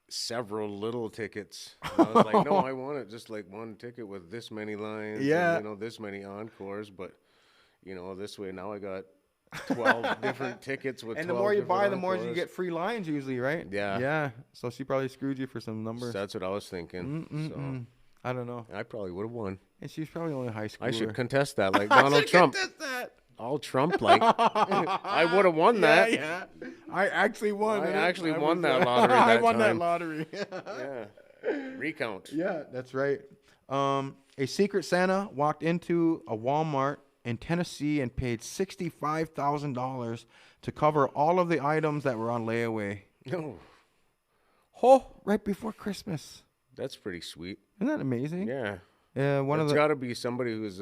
several little tickets. And I was like, no, I want it just like one ticket with this many lines. Yeah. And, this many encores. But, this way now I got 12 different tickets with. And the more you buy, the more you get free lines usually, right? Yeah. Yeah. So she probably screwed you for some numbers. So that's what I was thinking. So I don't know. I probably would have won. And she's probably only high school. I should contest that like Donald Trump. Contest that. All Trump like. I would have won that. Yeah. I actually won. I actually won that lottery. I won that lottery. Yeah. Recount. Yeah, that's right. A Secret Santa walked into a Walmart in Tennessee and paid $65,000 to cover all of the items that were on layaway. No. Oh, right before Christmas. That's pretty sweet. Isn't that amazing? Yeah. Yeah, It's got to be somebody who's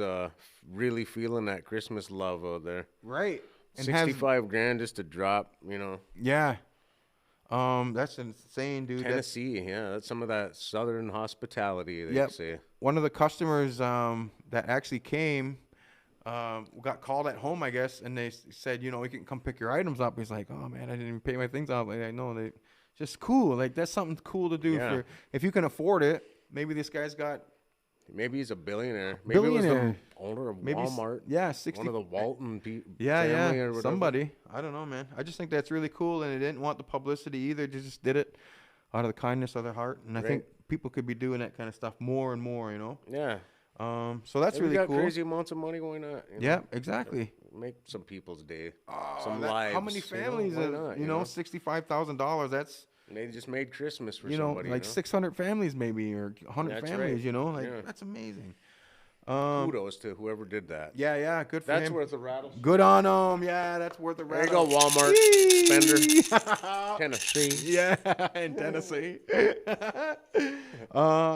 really feeling that Christmas love out there. Right. And 65 grand just to drop, Yeah. That's insane, dude. Tennessee, that's some of that southern hospitality, they say. One of the customers that actually came got called at home, I guess, and they said, we can come pick your items up. He's like, oh, man, I didn't even pay my things out. Like, I know. They just cool. Like, that's something cool to do. For if you can afford it. Maybe this guy's got... Maybe he's a billionaire. Maybe it was the owner of Walmart. Yeah, 60. One of the Walton family or whatever. Somebody. I don't know, man. I just think that's really cool, and they didn't want the publicity either. They just did it out of the kindness of their heart, and I think people could be doing that kind of stuff more and more, Yeah. So that's really cool. Crazy amounts of money, why not? Yeah, exactly. Make some people's day. Oh, some lives. How many families? $65,000. That's... And they just made Christmas for somebody. Like 600 families maybe, or 100 families, that's amazing. Kudos to whoever did that. Yeah, good for him. That's worth a rattle. Good on him. Yeah, that's worth a rattle. There you go, Walmart. Spender. Tennessee. Yeah, in Tennessee.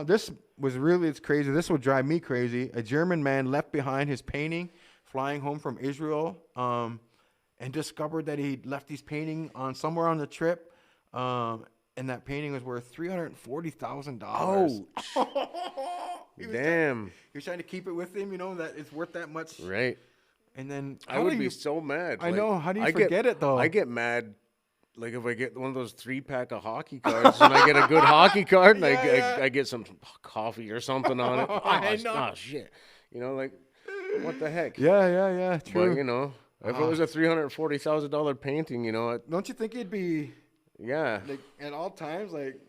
This was really, it's crazy. This will drive me crazy. A German man left behind his painting flying home from Israel and discovered that he left his painting on somewhere on the trip. And that painting was worth $340,000. Oh, damn! He was trying to keep it with him, that it's worth that much. Right. And then I would be so mad. I know. How do you forget it though? I get mad, like if I get one of those 3-pack of hockey cards and I get a good hockey card and I get some coffee or something on it. I know. Oh shit! Like what the heck? Yeah. True. But if it was a $340,000 painting, don't you think it'd be? Yeah. Like at all times, like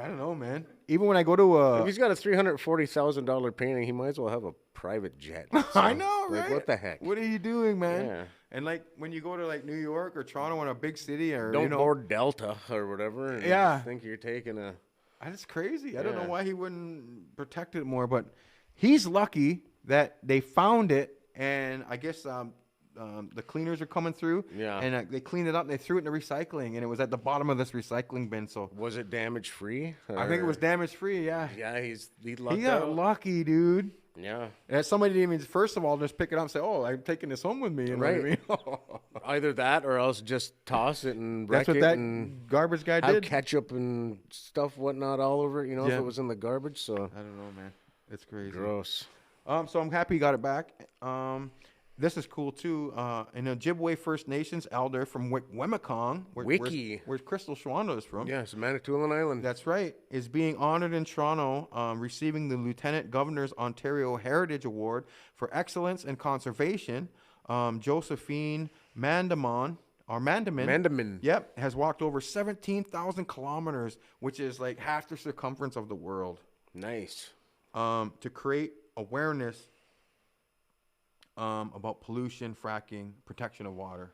I don't know, man. Even when I go to if he's got a $340,000 painting, he might as well have a private jet. So, I know, right? What the heck? What are you doing, man? Yeah. And like when you go to like New York or Toronto in a big city, or don't board Delta or whatever. And yeah. Think you're taking a. That's crazy. I don't know why he wouldn't protect it more, but he's lucky that they found it, and I guess the cleaners are coming through, and they cleaned it up and they threw it in the recycling, and it was at the bottom of this recycling bin. So was it damage free? I think it was damage free. Yeah. Yeah, he got lucky, dude. Yeah. And somebody didn't even first of all just pick it up and say, "Oh, I'm taking this home with me." You know what I mean? Either that or else just toss it and wreck That's what it that and garbage guy have did. Ketchup and stuff whatnot all over it. If it was in the garbage. So I don't know, man. It's crazy. Gross. So I'm happy he got it back. This is cool too. An Ojibwe First Nations elder from Wemekong, where Crystal Schwanda is from. Yeah, it's Manitoulin Island. That's right. Is being honored in Toronto, receiving the Lieutenant Governor's Ontario Heritage Award for excellence in conservation. Josephine Mandamin. Yep, has walked over 17,000 kilometers, which is like half the circumference of the world. Nice. To create awareness about pollution, fracking, protection of water.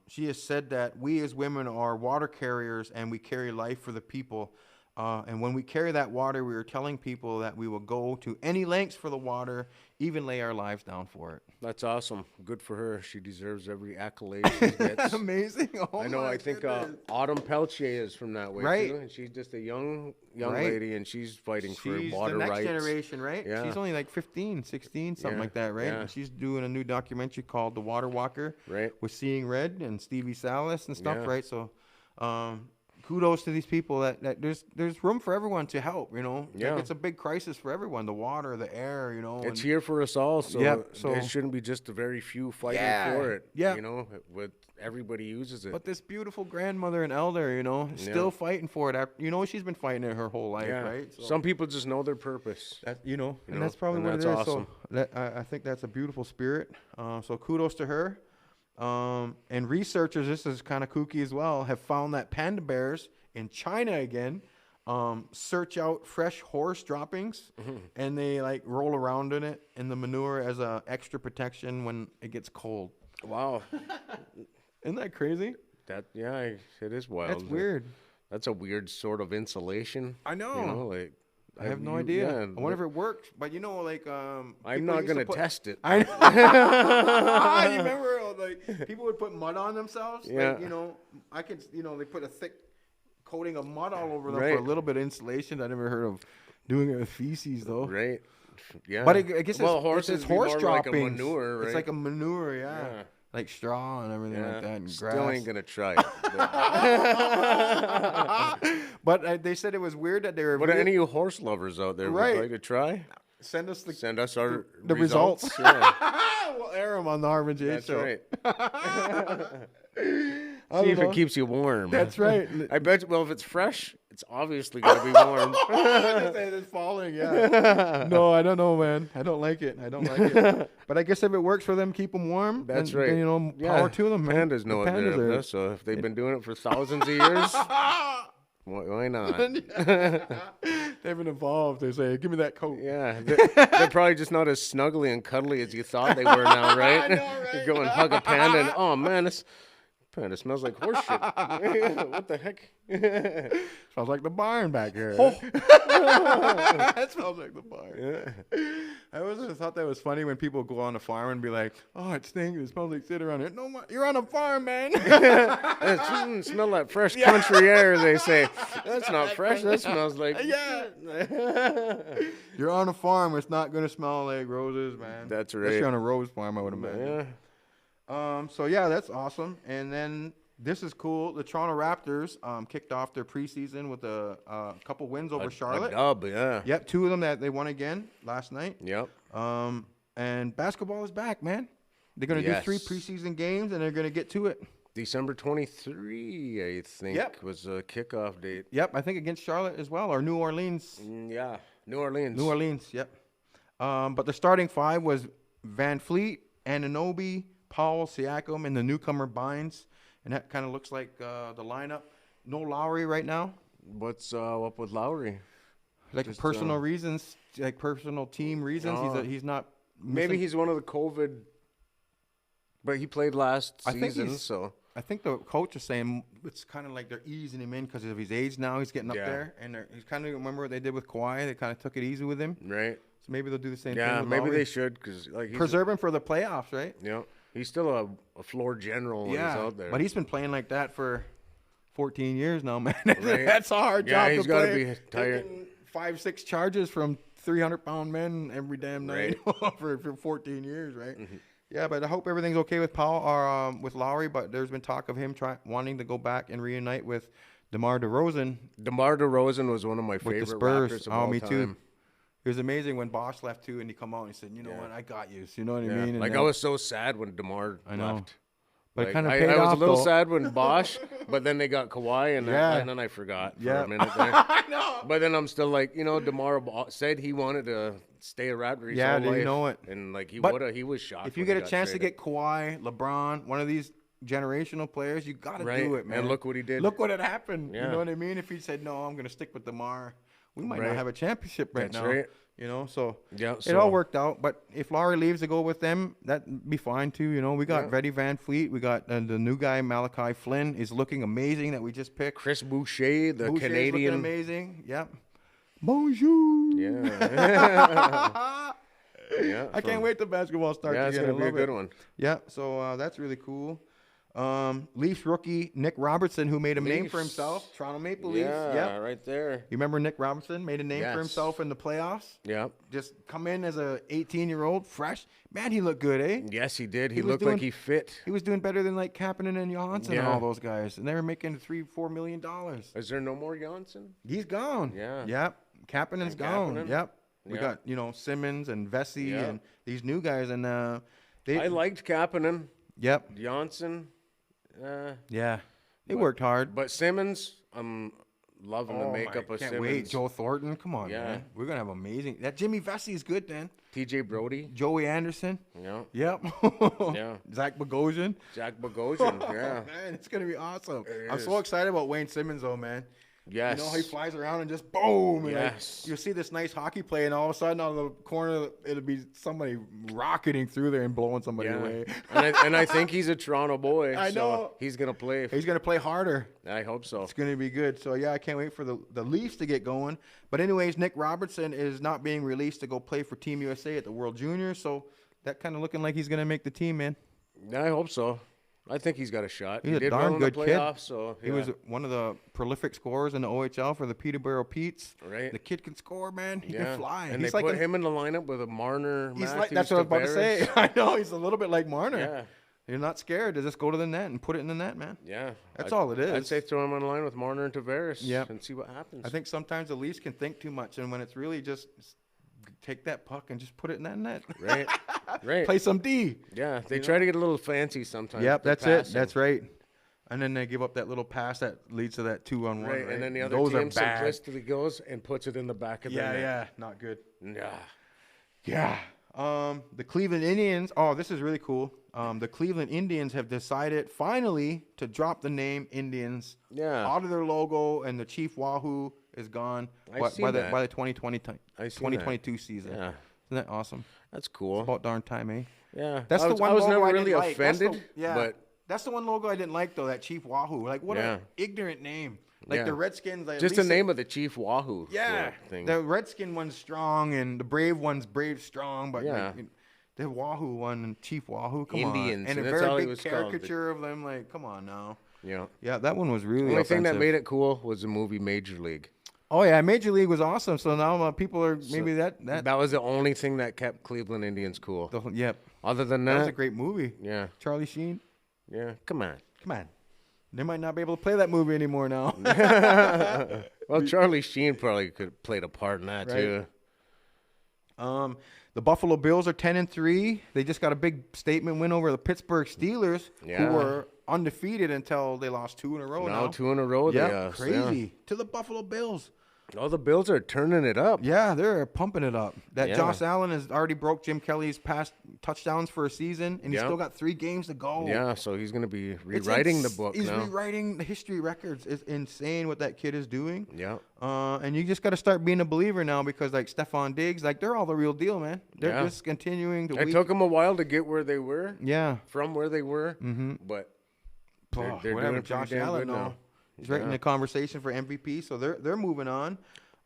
She has said that we as women are water carriers and we carry life for the people. And when we carry that water, we are telling people that we will go to any lengths for the water, even lay our lives down for it. That's awesome. Good for her. She deserves every accolade she gets. That's amazing. I know. I think Autumn Peltier is from that way too, and she's just a young lady, and she's fighting for water rights. She's the next generation, right? Yeah. She's only like 15, 16, something like that, right? Yeah. And she's doing a new documentary called The Water Walker, right? With Seeing Red and Stevie Salas and stuff, right? So, kudos to these people that there's room for everyone to help, you know. Yeah. Like, it's a big crisis for everyone, the water, the air, you know. It's here for us all, so, so it shouldn't be just a very few fighting for it. Yeah. You know, with everybody uses it. But this beautiful grandmother and elder, you know, still fighting for it. You know, she's been fighting it her whole life, right? So some people just know their purpose. And that's probably what it is. Awesome. So I think that's a beautiful spirit. So kudos to her. And researchers, this is kind of kooky as well, have found that panda bears in China again search out fresh horse droppings, and they like roll around in it in the manure as a extra protection when it gets cold. Wow. Isn't that crazy? It is wild. That's weird. That's a weird sort of insulation. I know. You know, like I have no idea. I wonder if it works. But you know, like I'm not gonna test it. You remember, like people would put mud on themselves. Yeah. Like, you know, I could. You know, they put a thick coating of mud all over them for a little bit of insulation. I never heard of doing it with feces though. Right. Yeah. But I guess horses it's horse droppings. Like a manure, right? It's like a manure, yeah. Like straw and everything like that, and Still grass. ain't gonna try it. But they said it was weird that they were. But any of you horse lovers out there would like to try? Send us our results. Yeah. We'll air them on the Harv N Jace show. That's right. See if it keeps you warm. That's right. I bet. Well, if it's fresh, it's obviously gonna be warm. It's falling. Yeah. No, I don't know, man. I don't like it. But I guess if it works for them, keep them warm. That's then, right. You know, power to them. Man. Pandas know what they're up to, so if they've been doing it for thousands of years, why not? They've been evolved. They say, "Give me that coat." Yeah, they're probably just not as snuggly and cuddly as you thought they were now, right? I know, right? You go and hug a panda, and oh man, this panda smells like horse shit. What the heck? Smells like the barn back here. That smells like the barn. Yeah. I always thought that was funny when people go on a farm and be like, "Oh, it stinks. It smells like shit around here." No, you're on a farm, man. Smell that fresh country air, they say. That's not fresh. That smells like You're on a farm. It's not going to smell like roses, man. That's right. Unless you're on a rose farm, I would imagine. Yeah. So yeah, that's awesome. And then this is cool. The Toronto Raptors kicked off their preseason with a couple wins over Charlotte. A dub, yeah. Yep, 2 of them that they won again last night. Yep. And basketball is back, man. They're going to do 3 preseason games, and they're going to get to it. December 23, I think, was a kickoff date. Yep, I think against Charlotte as well, or New Orleans. Yeah, New Orleans. New Orleans, yep. But the starting 5 was Van Fleet, Anunoby, Powell, Siakam, and the newcomer Bynes. And that kind of looks like the lineup. No Lowry right now. What's up with Lowry? Like just, personal reasons, like personal team reasons. He's not. Maybe he's one of the COVID. But he played last season, so. I think the coach is saying it's kind of like they're easing him in because of his age now. He's getting up there. And he's kind of, remember what they did with Kawhi? They kind of took it easy with him. Right. So maybe they'll do the same thing with maybe Lowry. they should. Cause, like, preserve him for the playoffs, right? Yeah. He's still a floor general when he's out there. But he's been playing like that for 14 years now, man. Right. That's a hard job to play. He's got to be tired. 5-6 charges from 300-pound men every damn night for 14 years, right? Mm-hmm. Yeah, but I hope everything's okay with Powell or with Lowry. But there's been talk of him wanting to go back and reunite with DeMar DeRozan. DeMar DeRozan was one of my favorite Raptors of all me time. Too. It was amazing when Bosch left too, and he come out and he said, "You know what? I got you." So you know what I mean? And like I was so sad when DeMar left. But like, kind of I was a little sad when Bosch, but then they got Kawhi, and then I forgot for a minute there. I know. But then I'm still like, you know, DeMar said he wanted to stay a Raptor. Yeah, you know it. And like he was shocked. If you get a chance to get Kawhi, LeBron, one of these generational players, you got to do it, man. And look what he did. Look what had happened. Yeah. You know what I mean? If he said, "No, I'm going to stick with DeMar," we might not have a championship right now. Right. You know, so yeah, it all worked out. But if Lowry leaves to go with them, that'd be fine too. You know, we got Reddy Van Fleet. We got the new guy, Malachi Flynn, is looking amazing that we just picked. Chris Boucher, the Canadian. Looking amazing. Yep. Bonjour. Yeah. I can't wait till basketball starts again. Yeah, it's going to be a good one. Yeah, so that's really cool. Leafs rookie Nick Robertson, who made a name for himself. Toronto Maple Leafs. Yeah, right there. You remember Nick Robertson made a name for himself in the playoffs? Yep. Just come in as a 18-year-old, fresh. Man, he looked good, eh? Yes, he did. He looked like he fit. He was doing better than like Kapanen and Johansson and all those guys. And they were making $3-4 million. Is there no more Johansson? He's gone. Yeah. Yep. Kapanen's gone. Kapanen. Yep. We got, Simmons and Vesey and these new guys. And I liked Kapanen. Yep. Johansson. They worked hard. But Simmons, I'm loving the makeup of Simmons. Wait, Joe Thornton, come on, man. We're gonna have amazing. That Jimmy Vesey is good, then. TJ Brody, Joey Anderson. Yeah. Yep. Yeah. Zach Bogosian. Yeah. Man, it's gonna be awesome. I'm so excited about Wayne Simmons, though, man. Yes. You know how he flies around and just boom. And yes. You'll see this nice hockey play, and all of a sudden, on the corner, it'll be somebody rocketing through there and blowing somebody away. and I think he's a Toronto boy. I know. So he's gonna play. He's gonna play harder. I hope so. It's gonna be good. So I can't wait for the Leafs to get going. But anyways, Nick Robertson is not being released to go play for Team USA at the World Juniors. So that kind of looking like he's gonna make the team, man. I hope so. I think he's got a shot. He's he a did darn well good in the kid. playoffs, so He was one of the prolific scorers in the OHL for the Peterborough Petes. Right. The kid can score, man. He can fly. And he's they put him in the lineup with a Marner. That's what I was about to say. I know he's a little bit like Marner. Yeah. You're not scared to just go to the net and put it in the net, man. Yeah. That's all it is. I'd say throw him on the line with Marner and Tavares and see what happens. I think sometimes the Leafs can think too much, and when it's really just take that puck and just put it in that net. Right. Right. Play some D. Yeah. They try to get a little fancy sometimes. Yep, that's it. That's right. And then they give up that little pass that leads to that 2-on-1. Right. And then the other team simplistically goes and puts it in the back of the net. Yeah. Not good. Yeah. The Cleveland Indians. Oh, this is really cool. The Cleveland Indians have decided finally to drop the name Indians out of their logo, and the Chief Wahoo is gone by the 2022 season. Yeah. Isn't that awesome? That's cool. It's about darn time, eh? Yeah. That's the one I was logo never I really didn't like. offended. But that's the one logo I didn't like, though, that Chief Wahoo. Like, what an ignorant name. Like the Redskins. Like, just the name of the Chief Wahoo. Yeah. Thing. The Redskin one's strong, and the Brave one's brave strong, but the Wahoo one and Chief Wahoo, come Indians, on. And a very big caricature of them, like, come on now. Yeah. Yeah, that one was really The only thing that offensive. made it cool was the movie Major League. Oh, yeah, Major League was awesome. So now people are maybe that was the only thing that kept Cleveland Indians cool. Yep. Other than that. That was a great movie. Yeah. Charlie Sheen. Yeah. Come on. They might not be able to play that movie anymore now. Well, Charlie Sheen probably could have played a part in that, too. The Buffalo Bills are 10-3. They just got a big statement win over the Pittsburgh Steelers, who were undefeated until they lost 2 in a row. Now 2 in a row. Yeah, crazy. To the Buffalo Bills. Oh, the Bills are turning it up. Yeah, they're pumping it up. Josh Allen has already broke Jim Kelly's past touchdowns for a season, and he's still got 3 games to go. Yeah, so he's going to be rewriting the book now. He's now. rewriting the history records. It's insane what that kid is doing. Yeah. And you just got to start being a believer now because, like, Stephon Diggs, like, they're all the real deal, man. They're just continuing to It took them a while to get where they were. Yeah. From where they were. Mm-hmm. But they're doing doing Josh Allen now. He's right in the conversation for MVP, so they're moving on.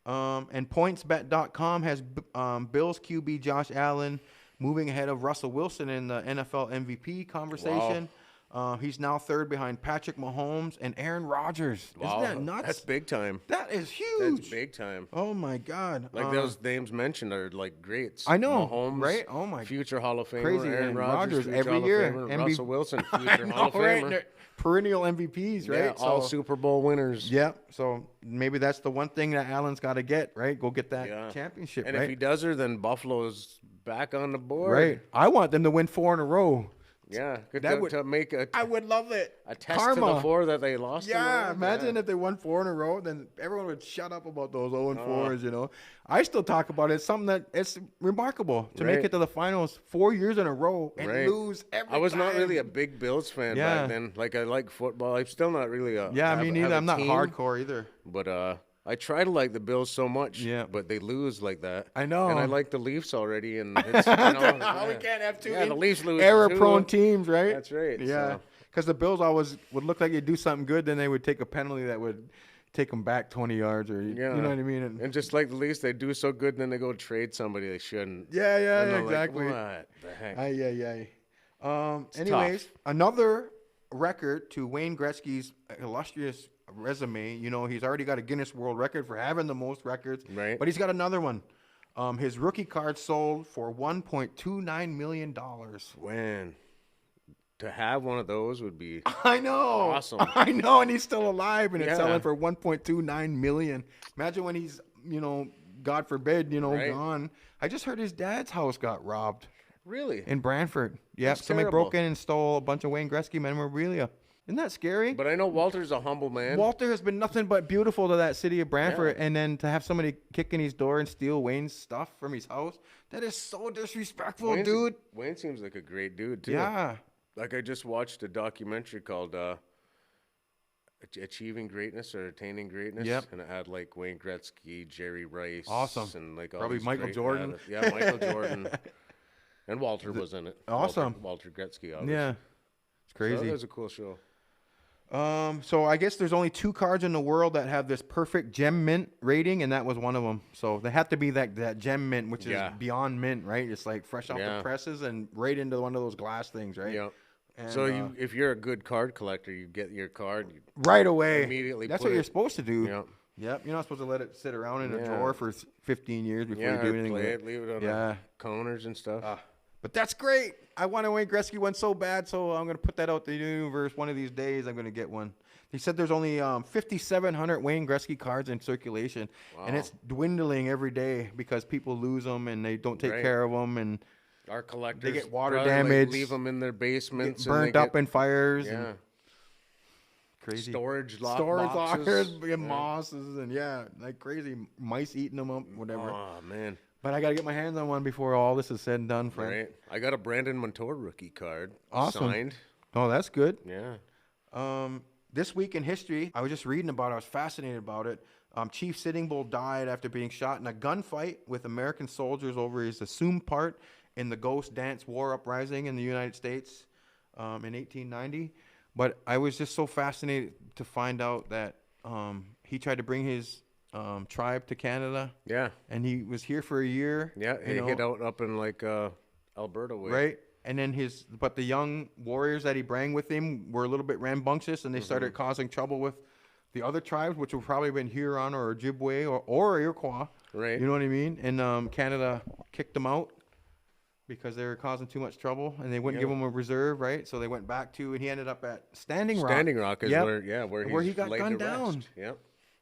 And PointsBet.com has Bills QB Josh Allen moving ahead of Russell Wilson in the NFL MVP conversation. Wow. He's now 3rd behind Patrick Mahomes and Aaron Rodgers. Wow. Isn't that nuts? That's big time. That is huge. That's big time. Oh, my God. Like those names mentioned are like greats. I know, Mahomes, right? Oh, my. Future Hall of Famer. Crazy. Aaron Rodgers every year. Russell Wilson, future Hall of Famer. Right? Perennial MVPs, right? Yeah, all Super Bowl winners. Yeah, so maybe that's the one thing that Allen's got to get, right? Go get that championship, and right? if he does her, then Buffalo's back on the board. Right. I want them to win 4 in a row. Yeah, to make I would love it. A test to the 4 that they lost. Yeah, imagine if they won 4 in a row, then everyone would shut up about those 0-4s. You know, I still talk about it. It's something that it's remarkable to make it to the finals 4 years in a row and lose every time. I was not really a big Bills fan back then. Like I like football. I'm still not really a me neither. I'm not hardcore either. But I try to like the Bills so much, but they lose like that. I know. And I like the Leafs already. And it's, we can't have 2 the Leafs lose error-prone teams, right? That's right. Yeah, because the Bills always would look like they'd do something good, then they would take a penalty that would take them back 20 yards or you know what I mean? And just like the Leafs, they do so good, and then they go trade somebody they shouldn't. Yeah, exactly. Like, what the heck? Anyways, another record to Wayne Gretzky's illustrious resume. You know, he's already got a Guinness World Record for having the most records. Right. But he's got another one. His rookie card sold for $1.29 million. Man, to have one of those would be I know. Awesome. I know, and he's still alive, and it's Yeah. selling for $1.29 million. Imagine when he's, you know, God forbid, you know, Right. gone. I just heard his dad's house got robbed really. in Brantford. Yep, That's somebody terrible. broke in and stole a bunch of Wayne Gretzky memorabilia. Isn't that scary? But I know Walter's a humble man. Walter has been nothing but beautiful to that city of Brantford, and then to have somebody kick in his door and steal Wayne's stuff from his house, that is so disrespectful, dude. Wayne seems like a great dude too. Yeah. Like I just watched a documentary called Achieving Greatness or Attaining Greatness. Yep. And it had like Wayne Gretzky, Jerry Rice. Awesome. And like all Probably these Michael great Jordan. Yeah, Michael Jordan. And Walter was in it. Awesome. Walter Gretzky, obviously. Yeah. It's crazy. So that was a cool show. So I guess there's only 2 cards in the world that have this perfect gem mint rating, and that was one of them. So they have to be that gem mint, which is beyond mint, right? It's like fresh off the presses and right into one of those glass things, right? Yeah. And, So if you're a good card collector, you get your card right away. Immediately. That's put what you're it- supposed to do. Yeah. Yep. You're not supposed to let it sit around in a Yeah. drawer for 15 years before you do anything with play it. it, leave it on Yeah. the counters and stuff. But that's great. I want a Wayne Gretzky one so bad, so I'm going to put that out to the universe. One of these days, I'm going to get one. He said there's only 5,700 Wayne Gretzky cards in circulation, and it's dwindling every day because people lose them and they don't take care of them, and Our collectors get water probably, damage, leave them in their basements, get burnt and up in fires. Yeah. And crazy. Storage Storage boxes. lockers, and mosses, and like crazy mice eating them up, whatever. Oh man. But I got to get my hands on one before all this is said and done, friend. Right. I got a Brandon Montour rookie card. Awesome. Signed. Oh, that's good. Yeah. This week in history, I was just reading about it. I was fascinated about it. Chief Sitting Bull died after being shot in a gunfight with American soldiers over his assumed part in the Ghost Dance War uprising in the United States in 1890. But I was just so fascinated to find out that he tried to bring his tribe to Canada. Yeah. And he was here for a year. Yeah. He hid out up in like Alberta way. Right. And then but the young warriors that he brought with him were a little bit rambunctious, and they started causing trouble with the other tribes, which would probably been Huron or Ojibwe or Iroquois. Right. You know what I mean? And Canada kicked them out because they were causing too much trouble, and they wouldn't give him a reserve, right? So they went back to, and he ended up at Standing Rock. Standing Rock is where he got laid gunned to rest. down. Yep.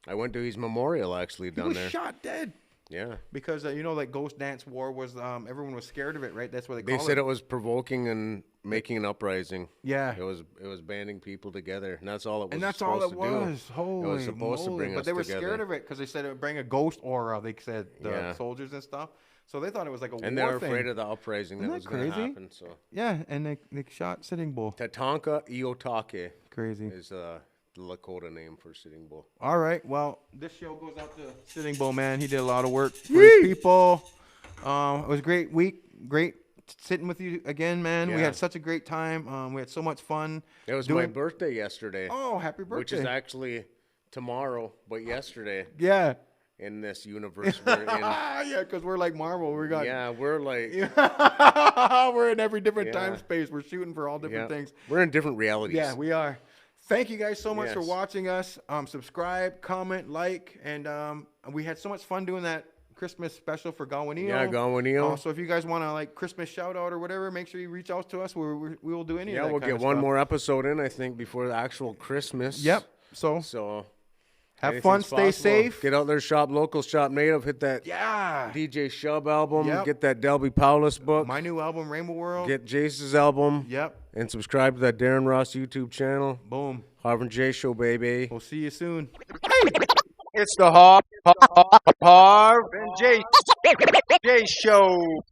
I went to his memorial actually He down was there. shot dead. Yeah. Because like Ghost Dance War was, everyone was scared of it, right? That's what They call said it was provoking and making an uprising. Yeah. It was banding people together, and that's all it was. And that's all it supposed to was. do. Holy It was supposed to moly. bring But us they were together. scared of it because they said it would bring a ghost aura. They said the soldiers and stuff. So they thought it was like a And war they were thing. afraid of the uprising that Isn't was that going to crazy? happen. So Yeah, and they shot Sitting Bull. Tatanka Iotake Crazy. is the Lakota name for Sitting Bull. All right. Well, this show goes out to Sitting Bull, man. He did a lot of work for his people. It was a great week. Great sitting with you again, man. We Yeah. had such a great time. We had so much fun. It was my birthday yesterday. Oh, happy birthday. Which is actually tomorrow, but yesterday Yeah. in this universe we're in. Yeah, because we're like Marvel. We're like we're in every different time space. We're shooting for all different things. We're in different realities. Yeah, we are. Thank you guys so much for Yes. watching us. Subscribe, comment, like, and we had so much fun doing that Christmas special for Gawaneo. Yeah, Gawaneo. So if you guys want to like Christmas shout out or whatever, make sure you reach out to us. We will do any of that. Yeah, we'll kind get of one stuff. more episode in, I think, before the actual Christmas. Yep. So have fun, anything's stay possible. safe. Get out there, shop local, shop native. Hit that DJ Shub album. Yep. Get that Delby Paulus book. My new album, Rainbow World. Get Jace's album. Yep. And subscribe to that Darren Ross YouTube channel. Boom. Harv N Jace Show, baby. We'll see you soon. It's the Harv N Jace Show.